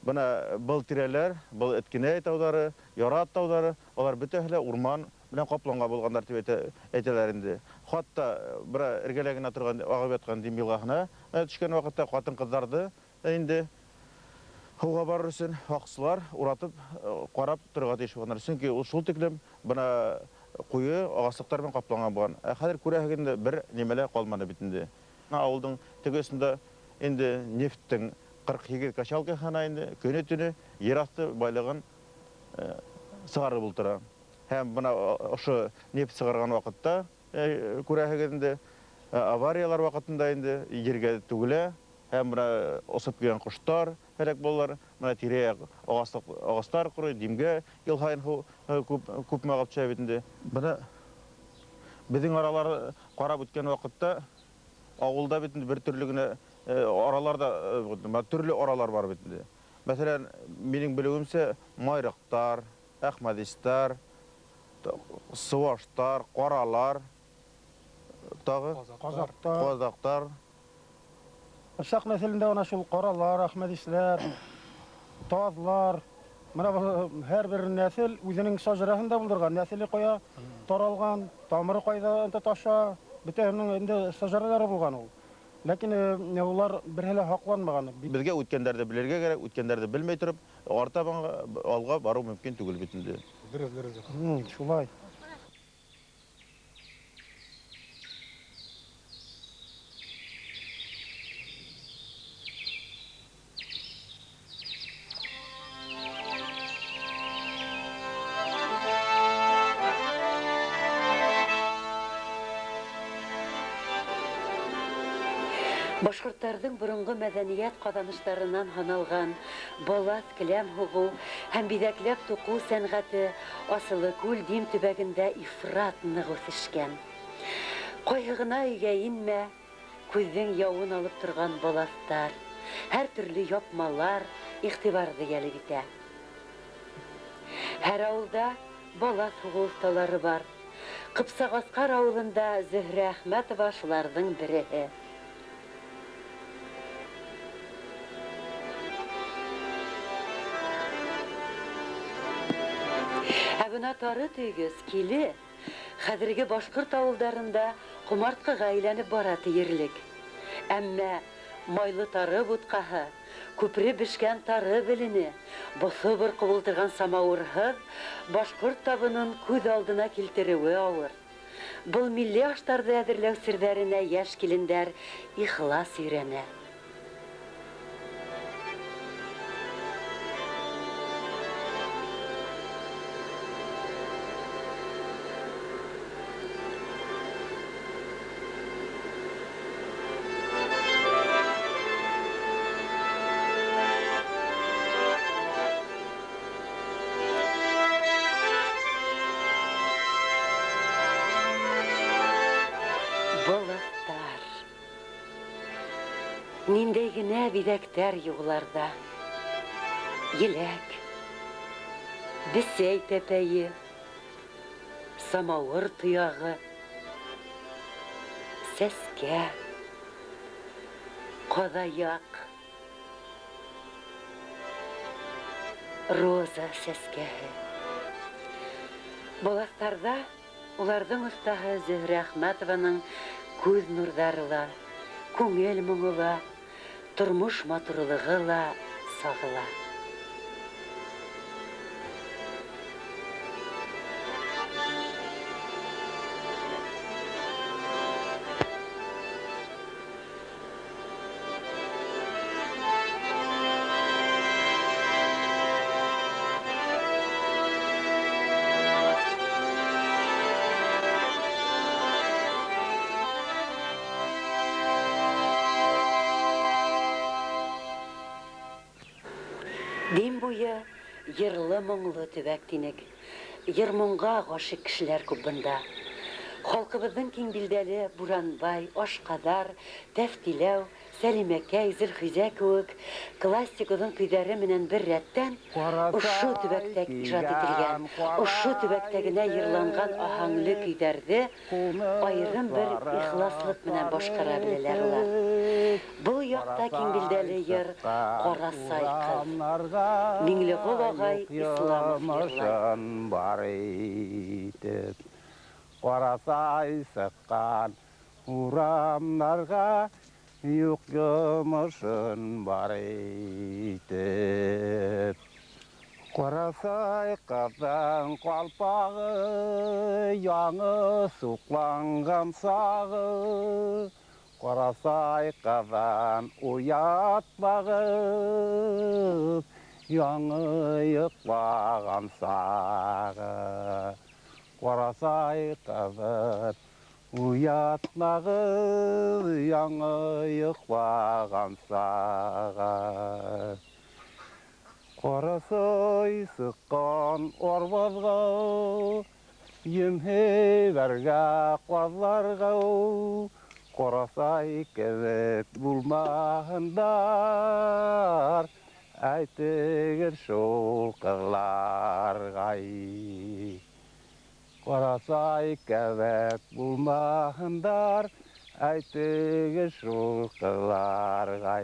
бана был тирәләр, был Әткенәй таулары, Ярат таулары, алар бөтәһе урман белән капланга булгандар дип әйтәләр инде. Хатта бер эргәләгенә торган агып яткан Дим елгасына төшкән вакытта хатын-кызларды инде Хуга барыр өчен хаксылар уратып карап торырга тиеш булганнар. Чөнки ул шул тиклем бана куе агаслыктар белән капланган булган. Хәзер күрәһегендә бер нимәләр калмады бит инде. Авылның тегесендә инде нефттың 42 качалка хана инде көне-төне ер асты байлыгын сыгарып ултыра. Һәм бана ошо нефт сыгарган вакытта күрәһегендә авариялар вакытында инде җиргә түгелә. Һәм бана осып килгән коштар һәлак булалар. Менә тирә агастар курый, Димгә ел һайын күп мәгълүм төшә бит инде. Бана безнең аралар карап үткән вакытта авылда бит инде бер төрле генә араларда төрле аралар бар бит инде. Мәсәлән, минем белүемсә, Майрактар, Әхмәдистар, Сываштар, Каралар, тагы Казактар. Казактар. Шак нәселендә ана шул Каралар, Әхмәдисләр, тазлар. Менә һәрбер нәсел үзенең шаҗараһын да булдырган. Нәселе кая таралган, тамыры кайда инде таша, бөтеннең инде шаҗаралары булган ул. Ләкин улар берһелә хакланмаган. Безгә үткәннәрне белергә кирәк, үткәннәрне белмәй торып, артабан алга бару мөмкин түгел бит инде. Дөрес. Шулай. Башкортларның борынгы мәдәният казанышларыннан һаналган балат келәм һугу һәм биҙәкләп туҡыу сәнғәте Асылыкүл Дим төбәгендә ифрат ныҡ үҫешкән. Ҡайһы ғына өйгә инмә, күҙҙең яуын алып торған балаҫтар, һәр төрлө япмалар иғтибарҙы йәлеп итә. Һәр ауылда балаҫ һуғыу оҫталары бар. Ҡыпсағасҡар ауылында Зөһрә Әхмәтова шуларҙың береһе. Бына тары төйгөс, киле, хәҙерге башҡорт ауылдарында ҡомартҡыға әйләнеп бара тиерлек. Әммә майлы тары бутҡаһы, күпре бешкән тары белене, боҫо борҡоп ултырған самауырһыҙ башҡорт табынын күҙ алдына килтереүе ауыр. Был милли аштарҙы әҙерләү серҙәренә йәш килендәр ихлас өйрәнә. Ниндәй генә биҙәктәр юғларҙа. Еләк, бесәй тәпәйе, самауыр тояғы, сәскә, ҡаҙаяҡ, роза сәскәһе. Балаҫтарҙа уларҙың оҫтаһы Зөһрә Әхмәтованың күҙ нурҙары ла, күңел моңо ла, тормош матурлығы ла сағыла. Дим буйы йырлы-моңло төбәк тинек. Йыр-моңға ғашиҡ кешеләр күп бында. Халҡыбыҙҙың киң билдәле Буранбай, Ашҡаҙар, Тәфтиләү, Сәлимәкәй, Зөлхизә кеүек классик оҙон көйҙәре менән бер рәттән ошо төбәктә ижад ителгән, ошо төбәктә генә йырланған аһаңлы көйҙәрҙе айырым бер ихласлыҡ менән башҡара беләләр улар. Был яҡта киң билдәле йыр Ҡарасай ҡыҙ. Миңлеғол ағай Исламов йырлай. Ҡарасай сыҡҡан урамдарға юҡ йомошон бар итеп. Ҡарасай ҡыҙҙың ҡалпағы, яңы суҡланған сағы. Ҡарасай ҡыҙын уятмағыҙ, яңы йыҡлаған сағы. Ҡарасай ҡыҙын уятмағыҙ, яңы йыҡлаған сағы. Ҡарасай сыҡҡан арбаҙға, емһебәргә ҡаҙларға. Ҡарасай кебек булмаһындар, әйтегеҙ шул ҡыҙларға. Ҡарасай кебек булмаһындар, әйтегеҙ шул ҡыҙларға.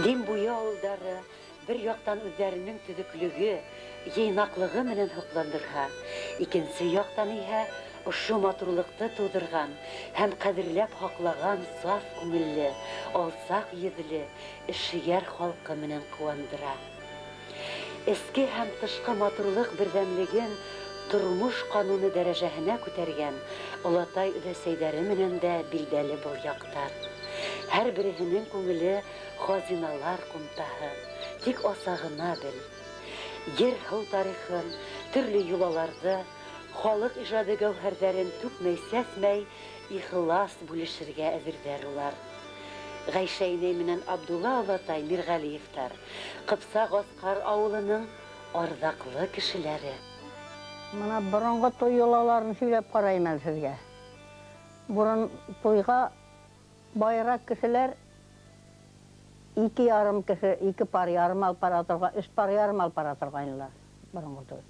Дим буе авылдары бер яктан үзләренең төзеклеге, йыйнаклыгы менән хокландырга, икенче яктан иһә ошо матурлыкты тудырган һәм кадерләп хаклаган саф күңелле, алсак йөзле, эшчегәр халкы менән куандыра. Эске һәм тышкы матурлык бердәмлеген тормыш кануны дәрәҗәһенә күтәргән олатай өләсәйләре менән дә билдәле был яктар. Һәр берсенең күңеле хазиналар кумтаһы, тик асагына бел. Ер һыу тарихын, төрле юлаларды, халык иҗады гәүһәрләрен түкмәй-сәсмәй, ихлас бүлешергә әзерләр улар. Гайшә инәй менән Абдулла олатай Миргалиевтар, Кыпса Гаскар авылының ардаклы кешеләре. Мына борынгы той йолаларын сөйләп караймын сезгә. Бурын тойга байрак кешеләр 2,5 кеше, 2 пар ярым алып бара торган, 3 пар ярым алып бара торганнар борынгы той.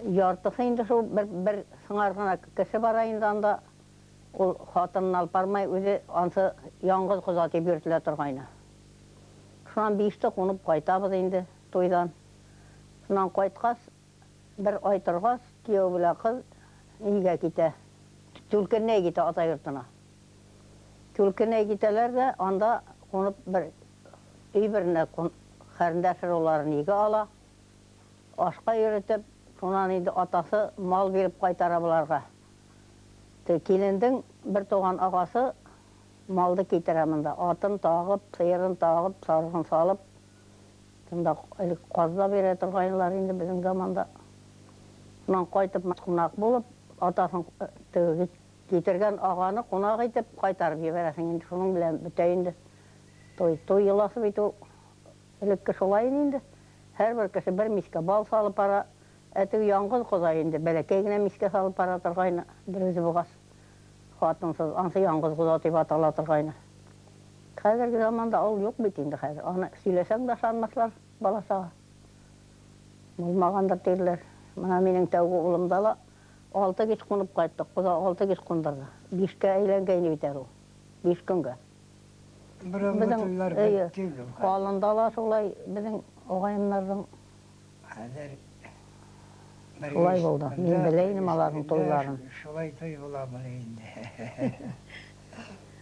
Яртысы инде шул бер сыңар гына кеше бара инде анда. Ул хатынын алып бармай, үзе ансы яңгыз кыза дип йөртелә торгайны. Шуннан 5-тә кунып кайтабыз инде тойдан. Шуннан кайткас, бер ай торгас, кияү белән кыз өйгә китә. Түлкенә китә ата йортына. Түлкенә китәләр дә анда кунып бер өй беренә хәрендәшер уларын иге ала. Ашка йөртеп, шуннан инде атасы мал биреп кайтара буларга. Келендең бер туган агасы малды китерә монда. Атын тагып, сыерын тагып, сарыгын салып, шунда казда бирә торганнар инде безнең заманда. Шуннан кайтып кунак булып, атасын китергән аганы кунак итеп кайтарып җибәрәсең инде. Шуның белән бетә инде. Той йоласы бит ул элекке шулай инде. Һәрбер кеше бер мискә бал салып бара. Әтеү яңгыз кыза инде, бәләкәй генә мискә салып бара торгайны, берүзе бугас. Хатынсыз, ансы яңгыз кыза дип атала торгайны. Хәзерге заманда ул юк бит инде хәзер. Аны сөйләсәң дә шанмаслар баласага. Булмагандыр диләр. Менә минең тәүге улымда ла 6 кич кунып кайттык. Кыза 6 кич кундырды. 5-кә әйләнгән бит ул. 5 көнгә. Безнең калында ла шулай безнең огайымнарның шулай булды. Мин беләйнем аларның тойларын. Шулай той була инде.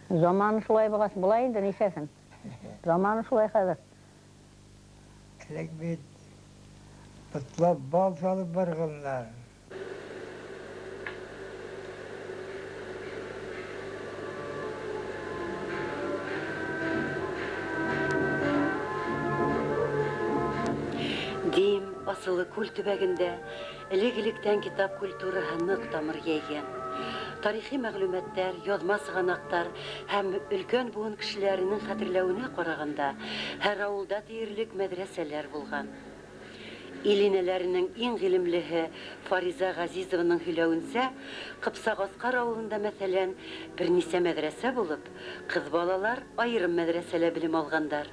Заманы шулай булгас, була инде нишәсен. Заманы шулай хәзер. Элек бит бутлап бал салып барганнар. Дим, асылы күл төбәгендә элек-электән китап культураһы нык тамыр яйган. Тарихи мәгълүматлар, язма сыганактар һәм өлкән буын кешеләренең хәтерләвенә караганда, һәр авылда тиерлек мәдрәсәләр булган. Илинәләренең иң гыйлемлеһе Фариза Газизованың һөйләвенсә, Кыпса Гаскар авылында мәсәлән, берничә мәдрәсә булып, кыз балалар аерым мәдрәсәлә белем алгандар.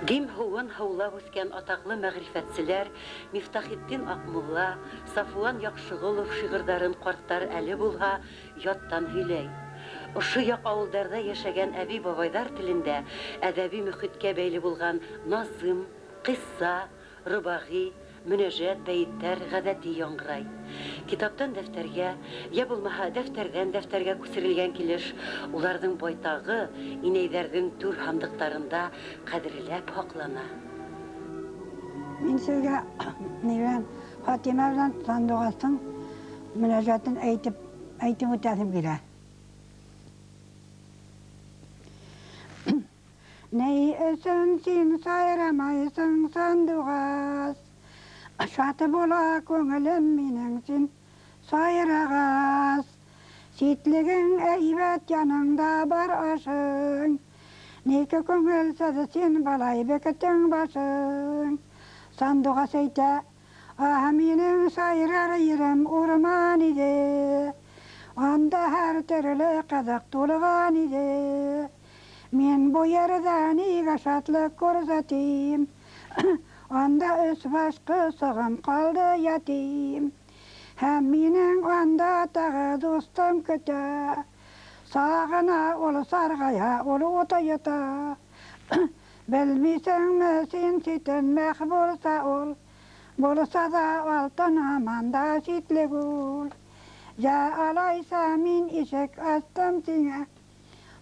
Дим һуын һаулап үскән атаклы мәгърифәтчеләр Мифтахетдин Акмулла, Сафуан Яхшыгулов шигырьләрен карттар әле булһа яттан һөйләй. Ошо як авылдарда яшәгән әби-бабайлар телендә әдәби мөхиткә бәйле булган назым, кисса, рубагый, мөнәҗәт, бәйттәр гадәти яңгырай. Китаптан дәфтәргә, я булмаһа дәфтәрдән дәфтәргә күчерелгән килеш, уларның байтагы инәйләрнең түр хандыктарында кадерләп хаклана. Мин сезгә нивән Фатима белән Сандугастың мөнәҗәтен әйтеп үтәсем килә. Ней өсөн син сайрамайсың Сандугас, шаты була күңелем минең син сайрагас. Ситлегең әйбәт яныңда бар ашың, неке күңел сәзе син балай бекетең башың. Сандугас әйтә, минең сайрар ерем урман иде, анда һәр төрле кызык тулган иде. Мен бу ердә нигә шатлык күрсәтим, анда өс башкы сыгым калды ятим. Һәм минең анда тагы дустым көтә, Sağına olu sargaya olu ota yata. Bilmisen mi sen sitenmek bolsa ol. Bolsa da altın amanda sitlik ol. Ya alaysa min işek astım sine.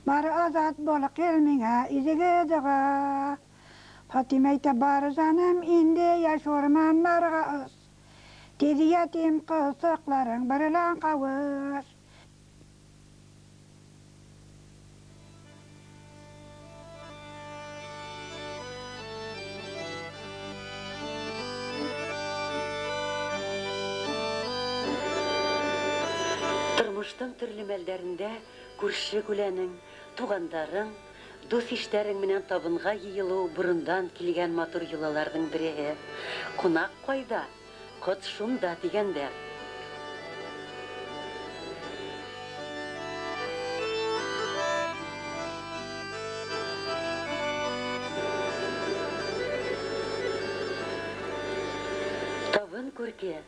Bar azat bol kelmine izige daga. Fatimeyte bar canım indi yaş ormanlarga ıs. Dedi yatim kısıkların birlen kavur. Тормыштың төрле мәлдәрендә күрше күләнең, тугандарың, дус иштәрең менән табынга йыелу бурындан килгән матур йолаларның бере. Кунак кайда? Кот шунда дигәндәр. Табын күрке,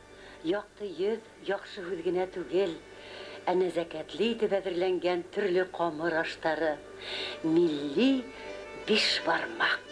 якты йөз, яхшы һүз генә түгел. Нәзакәтле итеп әзерләнгән төрле камыр аштары, милли бишбармак.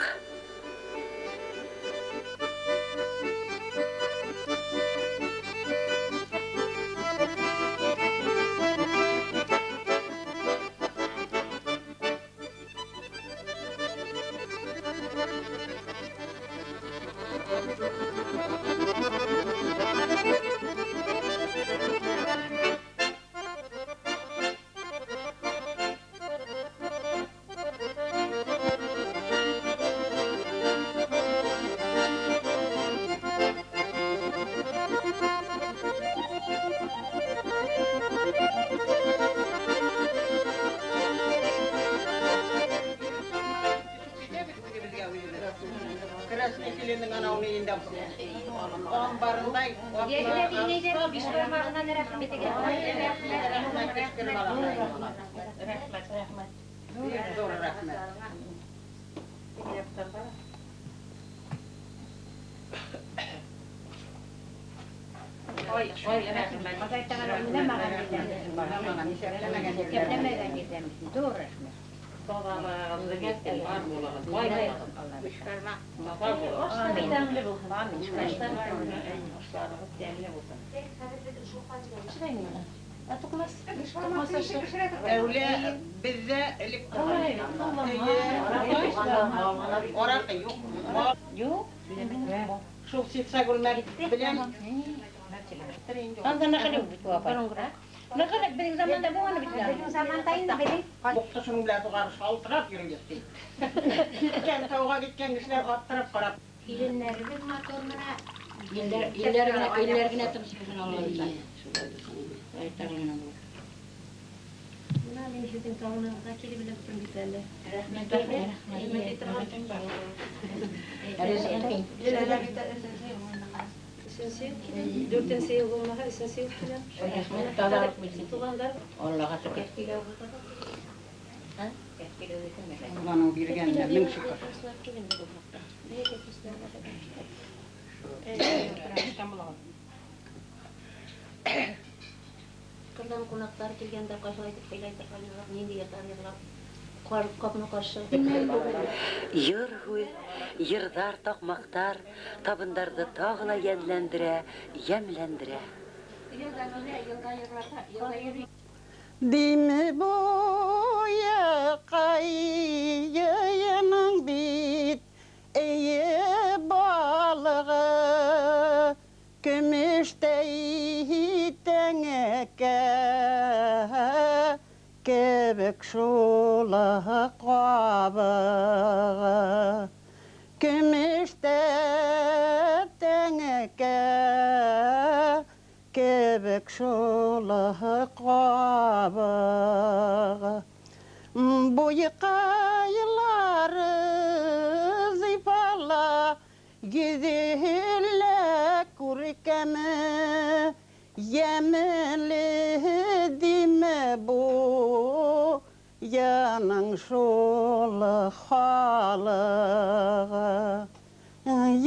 Öyle bizde orak yok. Yok. Şu sitsa gülmek bilen. Anda ne kadar bu apa? Ne kadar benim zamanda bu ana bitler. Benim zamandayım da benim. Bokta şunun bile tuğar saltırak yürüyecekti. Gel tavuğa gitken kişiler attırıp karap. İlinlerimiz motorlara İllerine tırışmışsın Allah'ın. Buna beni şu gün kavunağına kiri bile tutun biterler. Dörtten yıl olmaha esensi yok filan. Allah'a şükür. Onun bir geldi, min şükür. Kırdan konaklar kelgende kaşlaytıp kıylaytıp kalıyorlar. Neydi yatar yıllar. Kapını karşı. Йыр һүз, йырдар, такмактар, табындарды тагыла йәнләндерә, ямьләндерә. Dimi boya kayının bit eye balığı kümüştey teneke kebek şula qabığı kümüşte teneke kebek şula qabığı bu yıkayları zifala gidille kurkeme yeminli dime bu yanın şula halığı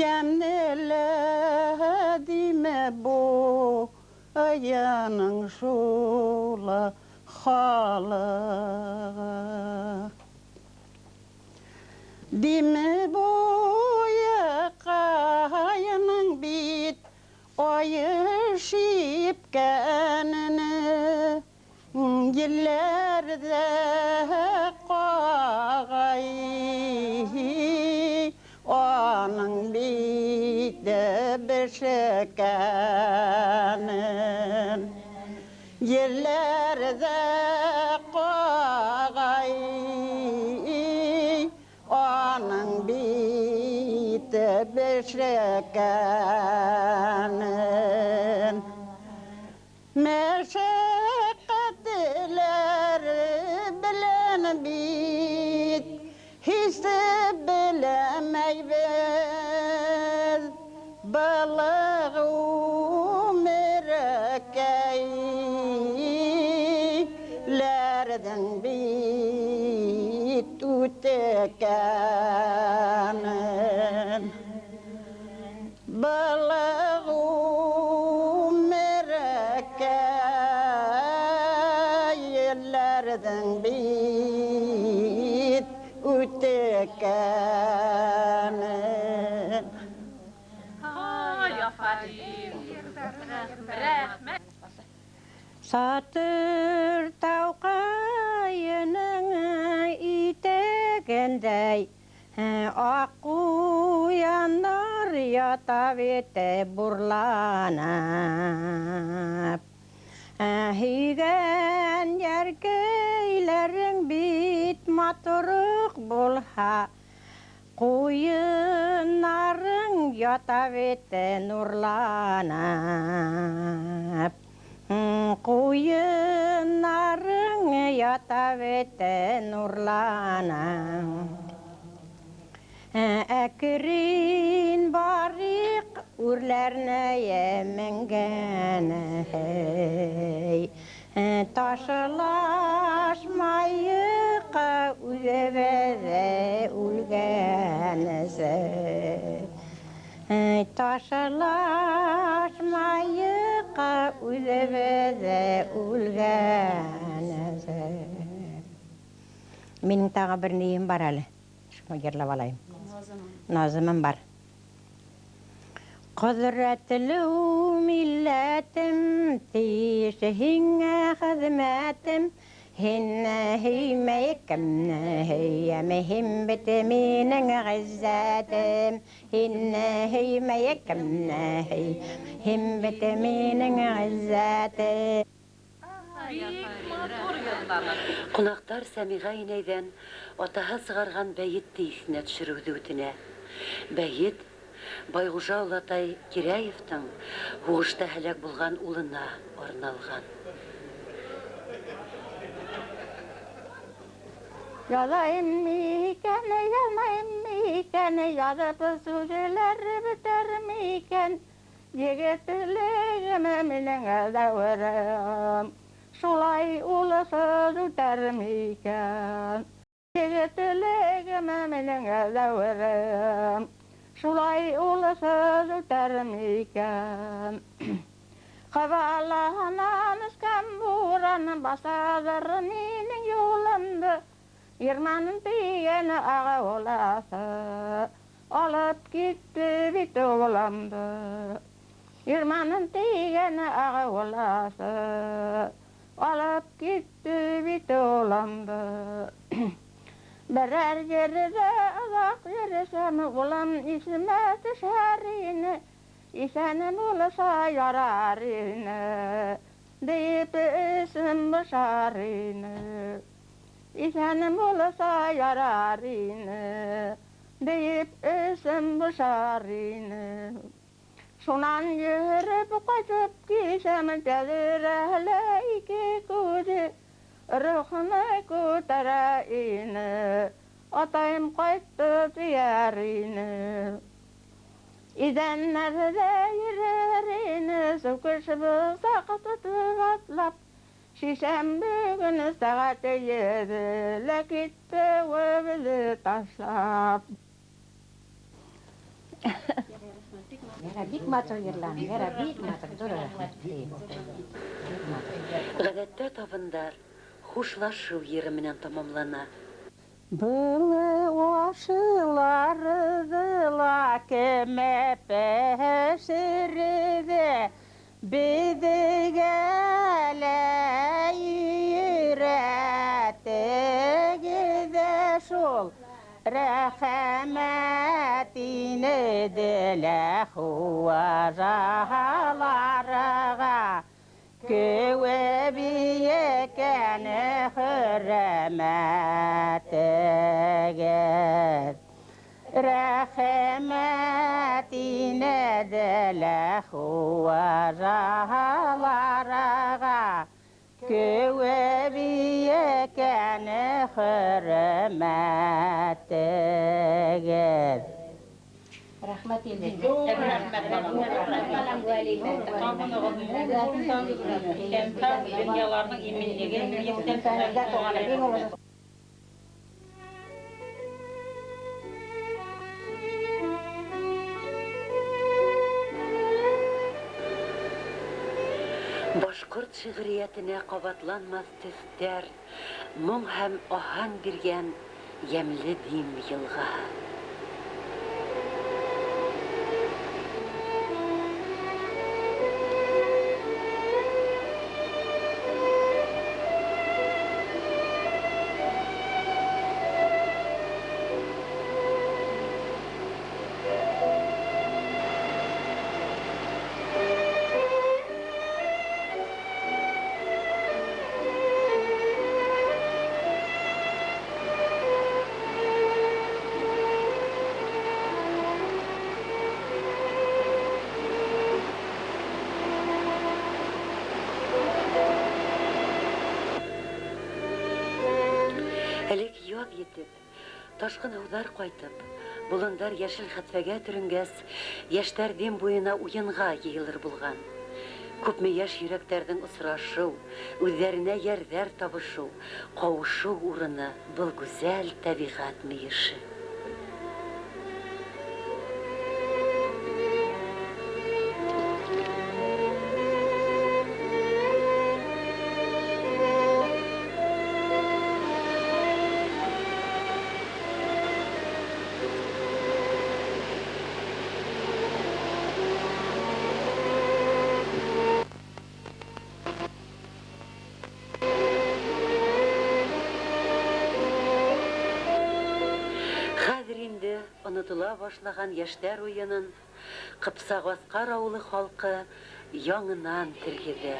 yeminli dime bu yanın şula halı. Dimi boyu kayının bit oyuşup kenini yillerde koğay onun bide beşekenin yillerde koğay onun bide beşekenin meşakkatler bilen bit hissi bilemey biz balığı merekeylerden bit ütekenin balığı merekeylerden bit ütekenin Satır tavkayının itegendey ak uyanlar yatavete burlanıp higen yerkeylerin bit maturuk bulha Kuyunların yatavete nurlanıp Kuyunların yatavete nurlanıp Ekrin barik urlerine yemengene hey Taşılaşmayı ka uzevere ulgenese Taşılaşmayı ka uzevere ulgenese Benim tağa bir neyim var hali. Şunu yerlep alayım. Nazımım var. Kudretli milletim tişhinge hizmetim hinne hiymeykimne hiyyemihim bitiminin gizzetim hinne hiymeykimne hiyyemihim bitiminin gizzetim Qonaqtar Samiğa ineyden ataha sığargan beyit deyisine düşürüldü ütüne. Beyit Bayğuşa Ulatay Kiraевтің Хуғышта həlak bulğan uluna arnalğan. Yazayım miken, yazmayım miken, yazıp süzeler biter miken, yigitligime minin davırım, şulay ulu söz üter miken, yigitligime minin davırım, şulay ulu söz üter miken. Kavalahana miskan buran basadır minin yolundu, Yermanın diyeni ağa olası, alıp gitti bit oğlamdı. Yermanın diyeni ağa olası, alıp gitti bit oğlamdı. Birer yeride azak yeresem oğlam isime düşerini, İsenim olsa yararini, deyip isim başarını. İsenim olsa yararını, deyip isim başarını. Şunan yürüp kaçıp gitsem gelir ehle iki kuzi, ruhunu kurtarayını, atayım kayıttı diyarını. İdenlerde yürürini, sıkışıp sakıtıp atlap, Şişem bugün saat yedile gitti ve bizi taşlap. Bik matır yerlan, bik matır dur. Гадәттә табындар хушлашу йері менен тамамлана. Былы ашыларыгыла кеме пешириде бидигеле үйретегиде шул рәхәмәтине деле хуажаларыга көwe biyekene hürmetege rahmetine dele huvajalara köwe biyekene hürmetege Rahmat eyle. Dünyalarının eminliği, Башкорт шигъриятine кабатланмас төстәр, моң һәм аһаң биргән ямьле дим елга. Әлек яп етіп, ташқын аудар қайтып, бұлындар яшыл хатфәгә түрінгәс, яштәр дем бойына уйынға ейілір бұлған. Күпме яш йөрәктәрдің ұсырашу, үҙҙәренә ярҙәр табышу, ҡауышу урыны был гүзәл тәбиғәт мейеше. Онытыла башлаған яшьтәр уйынын Кыпсагасҡар ауылы халҡы яңынан тергеҙә.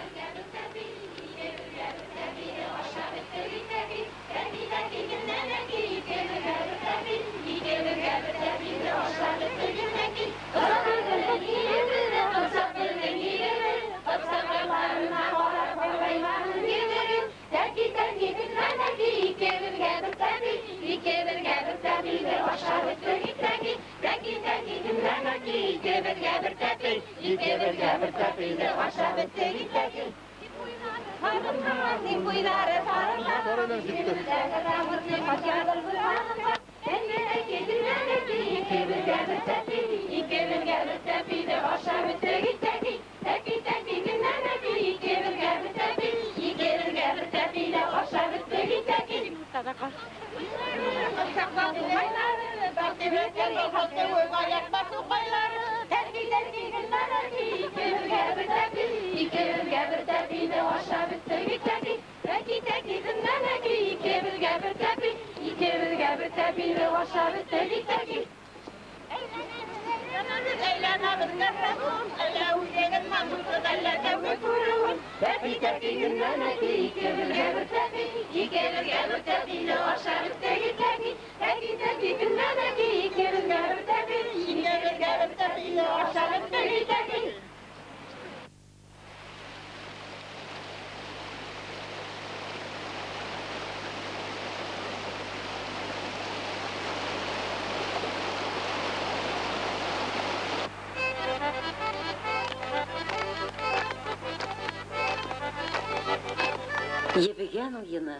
Ебеген уйыны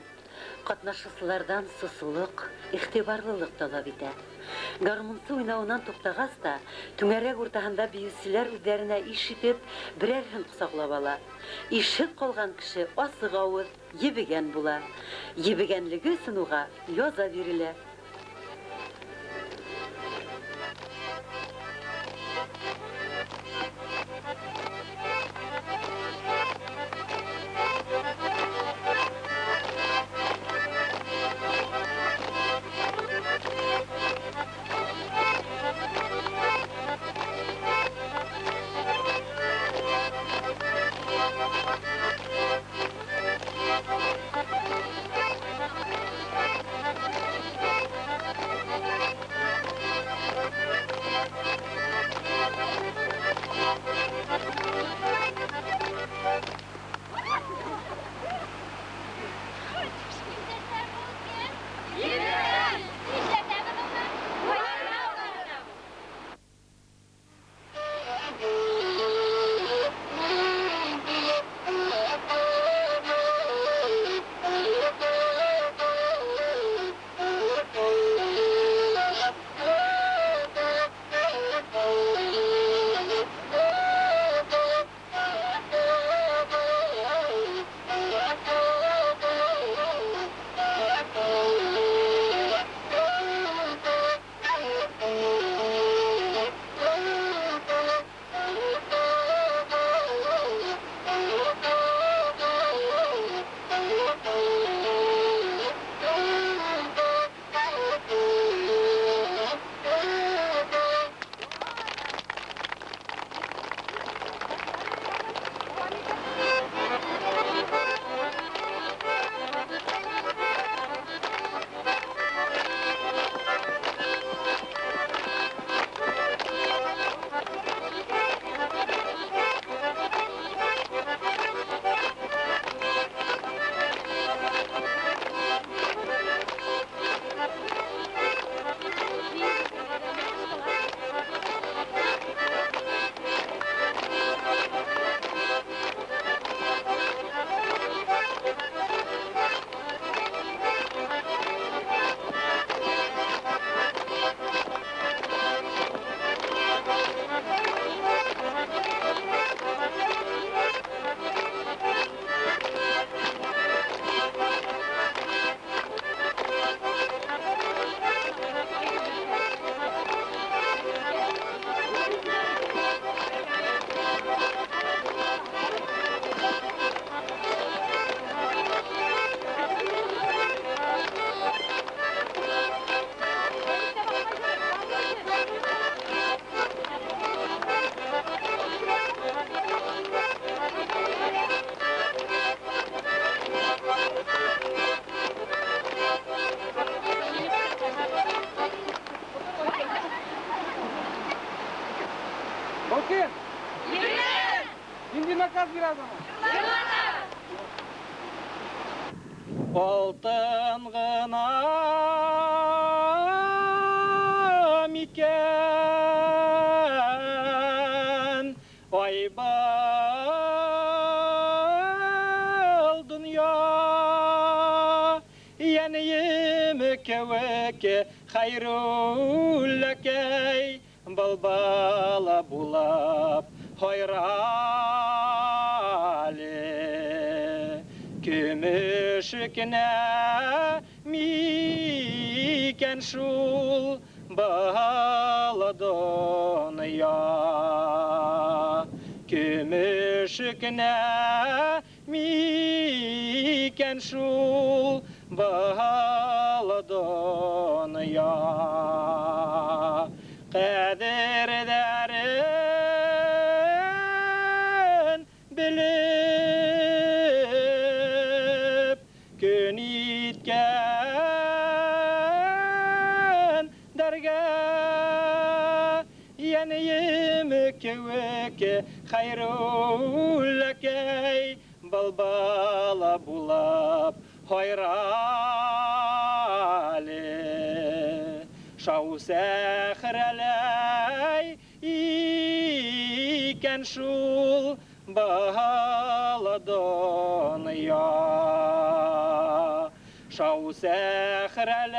катнашучылардан сусулук, ихтибарлылык талап итә. Гармунсы уйнауынан туктагас та, түңәрәк уртаһында биючеләр үзләренә ишетеп, берәрен кусаклап ала. Ишет калган кеше асык авыз, ебегән була. Ебегәнлеге өчен уга яза бирелә. Bakın. Şimdi makas biraz ama. Алтын гына микән айбал дөнья янеем кевек хайруллакай балбала булап хайрали Көмешкенә микән шул бала дөнья Көмешкенә микән шул бала дөнья Кадерләрен белеп көн иткән дәргә янеем кевек хайруллакай балбала булап хайрали шау сәхрәләй икән шул бала дөнья шау сәхрәләй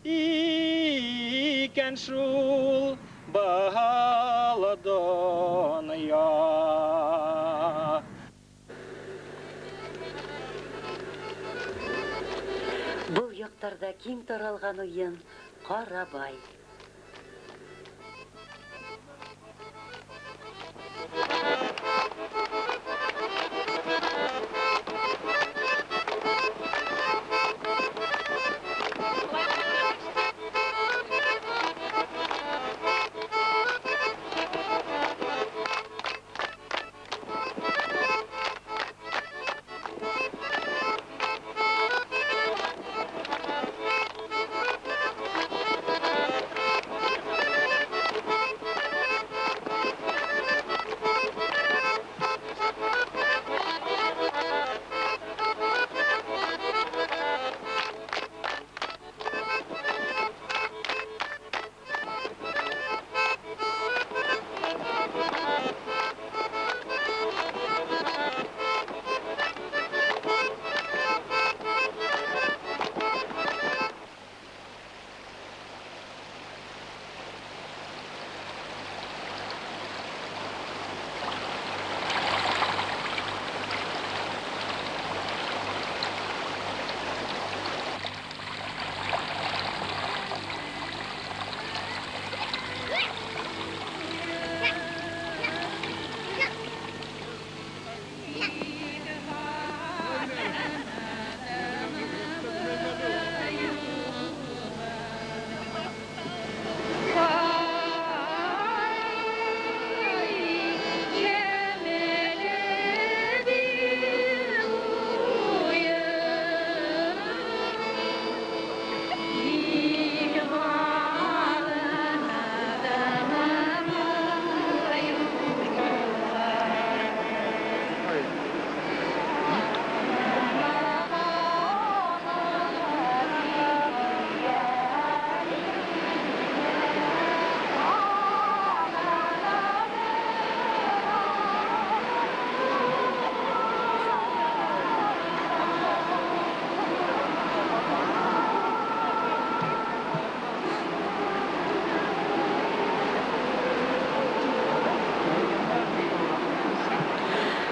икән шул баһалы донъя. Бұл яктарда киң таралган уен Карабай.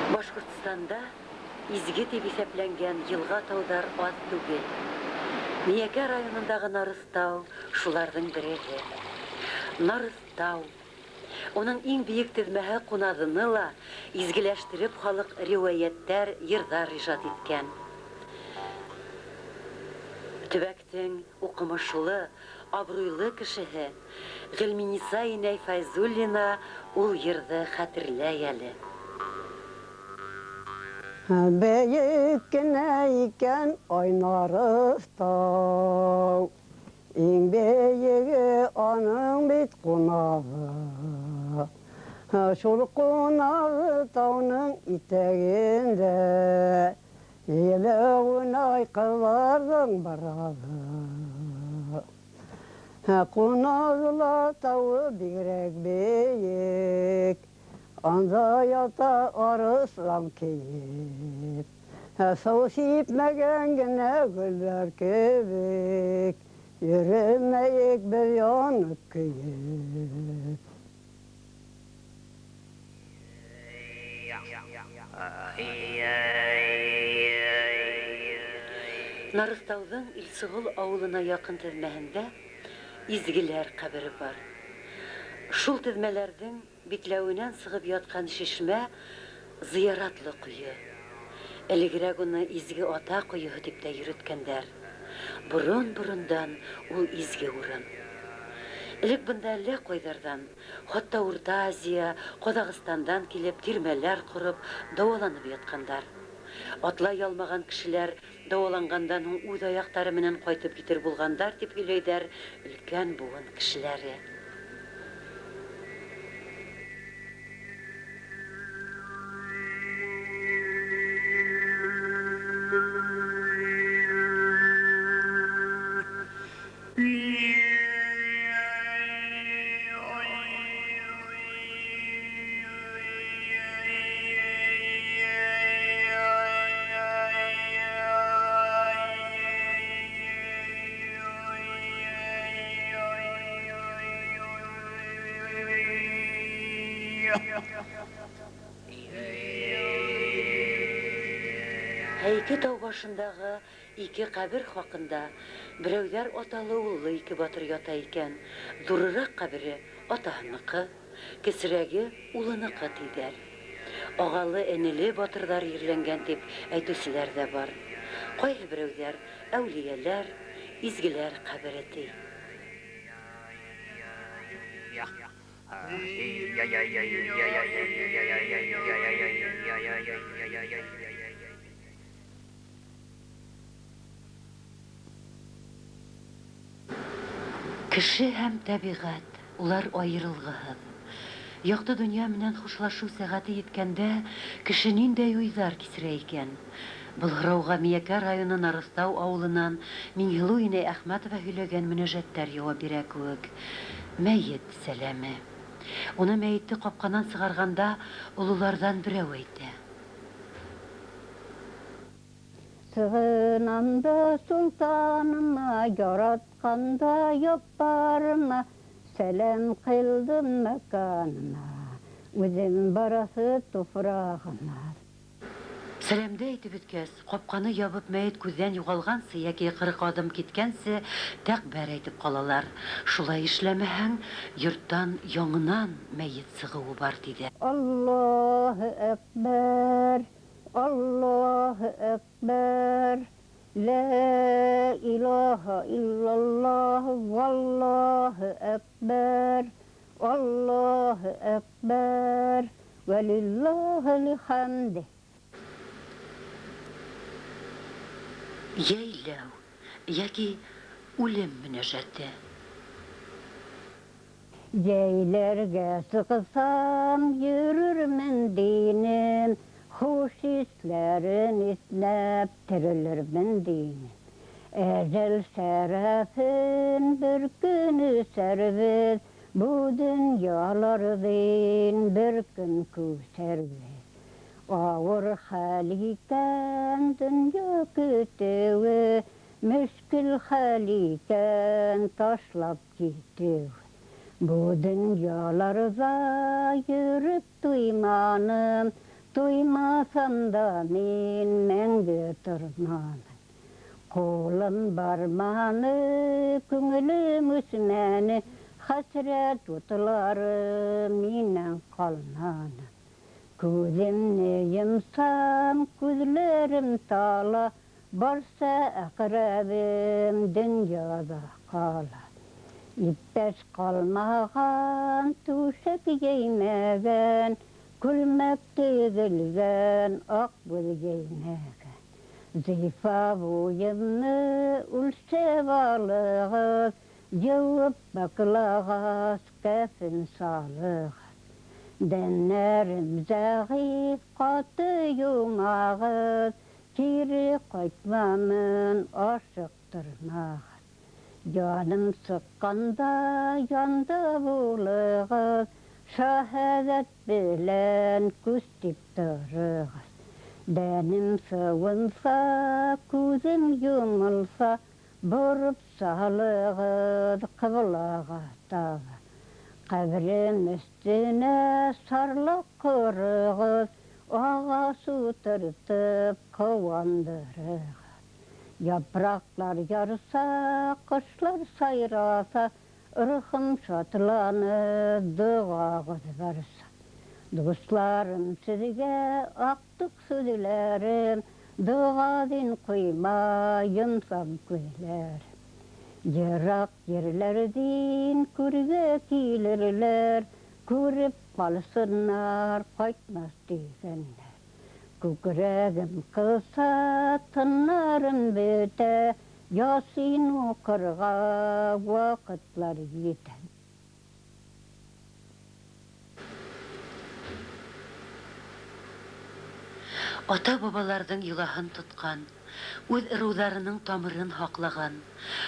Башкортстанда изге дип исәпләнгән елга таудар аз түгел. Миякә районындагы Нарыстау шуларның береге. Нарыстау. Оның иң биек тезмәһе Куназыны ла изгеләштереп халык риваяттәр, йырдар иҗат иткән. Төбәктең укымышлы, абруйлы кешеһе Гөлминиса инәй Файзуллина ул йырды хәтерләй әле. Бәйек кенә икән Нарыстау, иң бәйеге аның бит кунагы. Шул кунагы тауның итәгендә, еле уйнай кызларның барады. Кунагылар тауы бигрәк бәйек, анда ята арыслан кейіп, сау сипмәгән генә гөлләр кебек, йөрөмәйек бер янып көйіп. Нарыстауның Илсугыл авылына якын тезмәһендә изгеләр кабере бар. Шул тезмәләрдән битләвеннән сыгып яткан шишмә зыяратлы куе. Элегрәк уны изге ата куеһы дип тә йөрөткәннәр. Бурын-бурындан ул изге урын. Элек бында әллә кайдардан, хатта Урта Азия, Казакъстандан килеп тирмәләр корып, даваланып яткандар. Атлай алмаган кешеләр давалангандан һуң үз аяктары менән кайтып китер булгандар дип уйлыйлар өлкән буын кешеләре. Ике тау башындағы ике кабер хакында берәүләр аталы-уллы ике батыр ята икән. Зурырак кабере атаһыныкы, кесерәге улыныкы тидер. Агалы энеле батырдар ерләнгән дип әйтүселәр дә бар. Кайсы берәүләр әүлияләр, изгеләр кабере ти. Кеше һәм табигать, улар аерылгыһыз. Якты дөнья менән хушлашу сәгате еткәндә, кеше ниндәй уйлар кисерә икән? Былгырауга Миякә районы Нарыстау авылынан Миңгелу инәй Әхмәтова һөйләгән мөнәҗәттәр җавап бирә кеүек. Мәйет сәламе. Уны мәйетте капканнан сыгарганда олылардан берәү әйтә. Сығынамда султаныма, яратканда яппарыма, сәлем қылдым мәканыма, үзем барасы туфрағыма. Сәлемдә әйтеп беткәс, капканы ябып мәйет күздән югалгансы яки 40 адым киткәнсе тәкбәр әйтеп калалар. Шулай эшләмәһәң, йорттан яңынан мәйет сыгуы бар диде. Аллаһу әкбәр, Аллаһу әкбәр, ла илаха иллаллаһ, валлаһу әкбәр, Аллаһу әкбәр, вәлиллаһил хәмд. Яйлау яки үлем мөнәҗәте. Jäylärgä sıqsam yürürmen dinem, hoş hislerin isnäp tirilirmen dinem. Ecel şerefin bir günü servis, bu dünyalardan bir gün küservis. Ağır haliken dünya kütüvü, müşkül haliken taşlap gitüvü. Bu dünyalarda yürüp duymanım, duymasam da men götürmanım. Kolum barmanı, küngülüm üsmeni, hasret tutlarım minen kalmanım. Gözüm neyimsam, gözlerim tala, barsa akrabim dünyada kala. İpteş kalmagan, tuşak giymegen, gülmek degilgen, akbul giymegen. Zifa boyumnu ulse balığız, yılıp baklağız, kefin sağlığız. Denlerim zayıf, katı yumağız, kiri koytmamın aşıktırmağız. Canım sıkkanda yanda bulağız, şehadet bilen küstip durağız. Benim sığınsa, kuzum yumulsa, borup sağlığız, kıvlağa dağız. Kabrim üstüne sarlıq kırığız, ağa su tırtıp kovandırığız. Yapraklar yarsa, kışlar sayrasa, ırkım şatlanır, dağağız varsa. Dostlarım sizge aktık sözlerim, dağadın kuyma, yımsam kuylerim. Yırak yerlerden kürge kilirler, kürüp kalsınlar, kaçmaz diyenler. Kükreğim kısa, tınlarım bete, Yasin okurga vakitler yeten. Ата-бабаларның йолаһын тоткан, үз ырыуларының тамырын хаклagан,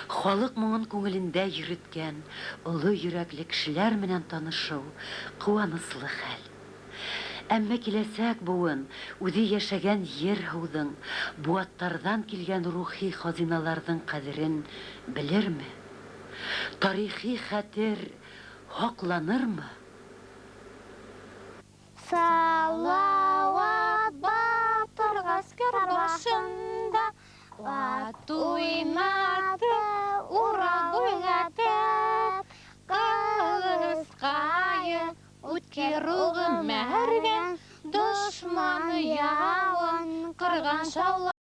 халык моңын күңелендә йөрткән, олы йөрәкле кешеләр менән танышу куаныслы хәл. Әмма киләсәк буын үзе яшәгән ер-һыудың, буаттардан килгән рухи хазиналарның кадерен белерме? Тарихи хәтер хакланырмы? Салават батыр гаскәр Ар башында ат уйнатып, урал уйнатып, кылыскайы үткер угы мәргән, дошманы явын кырган шаулап.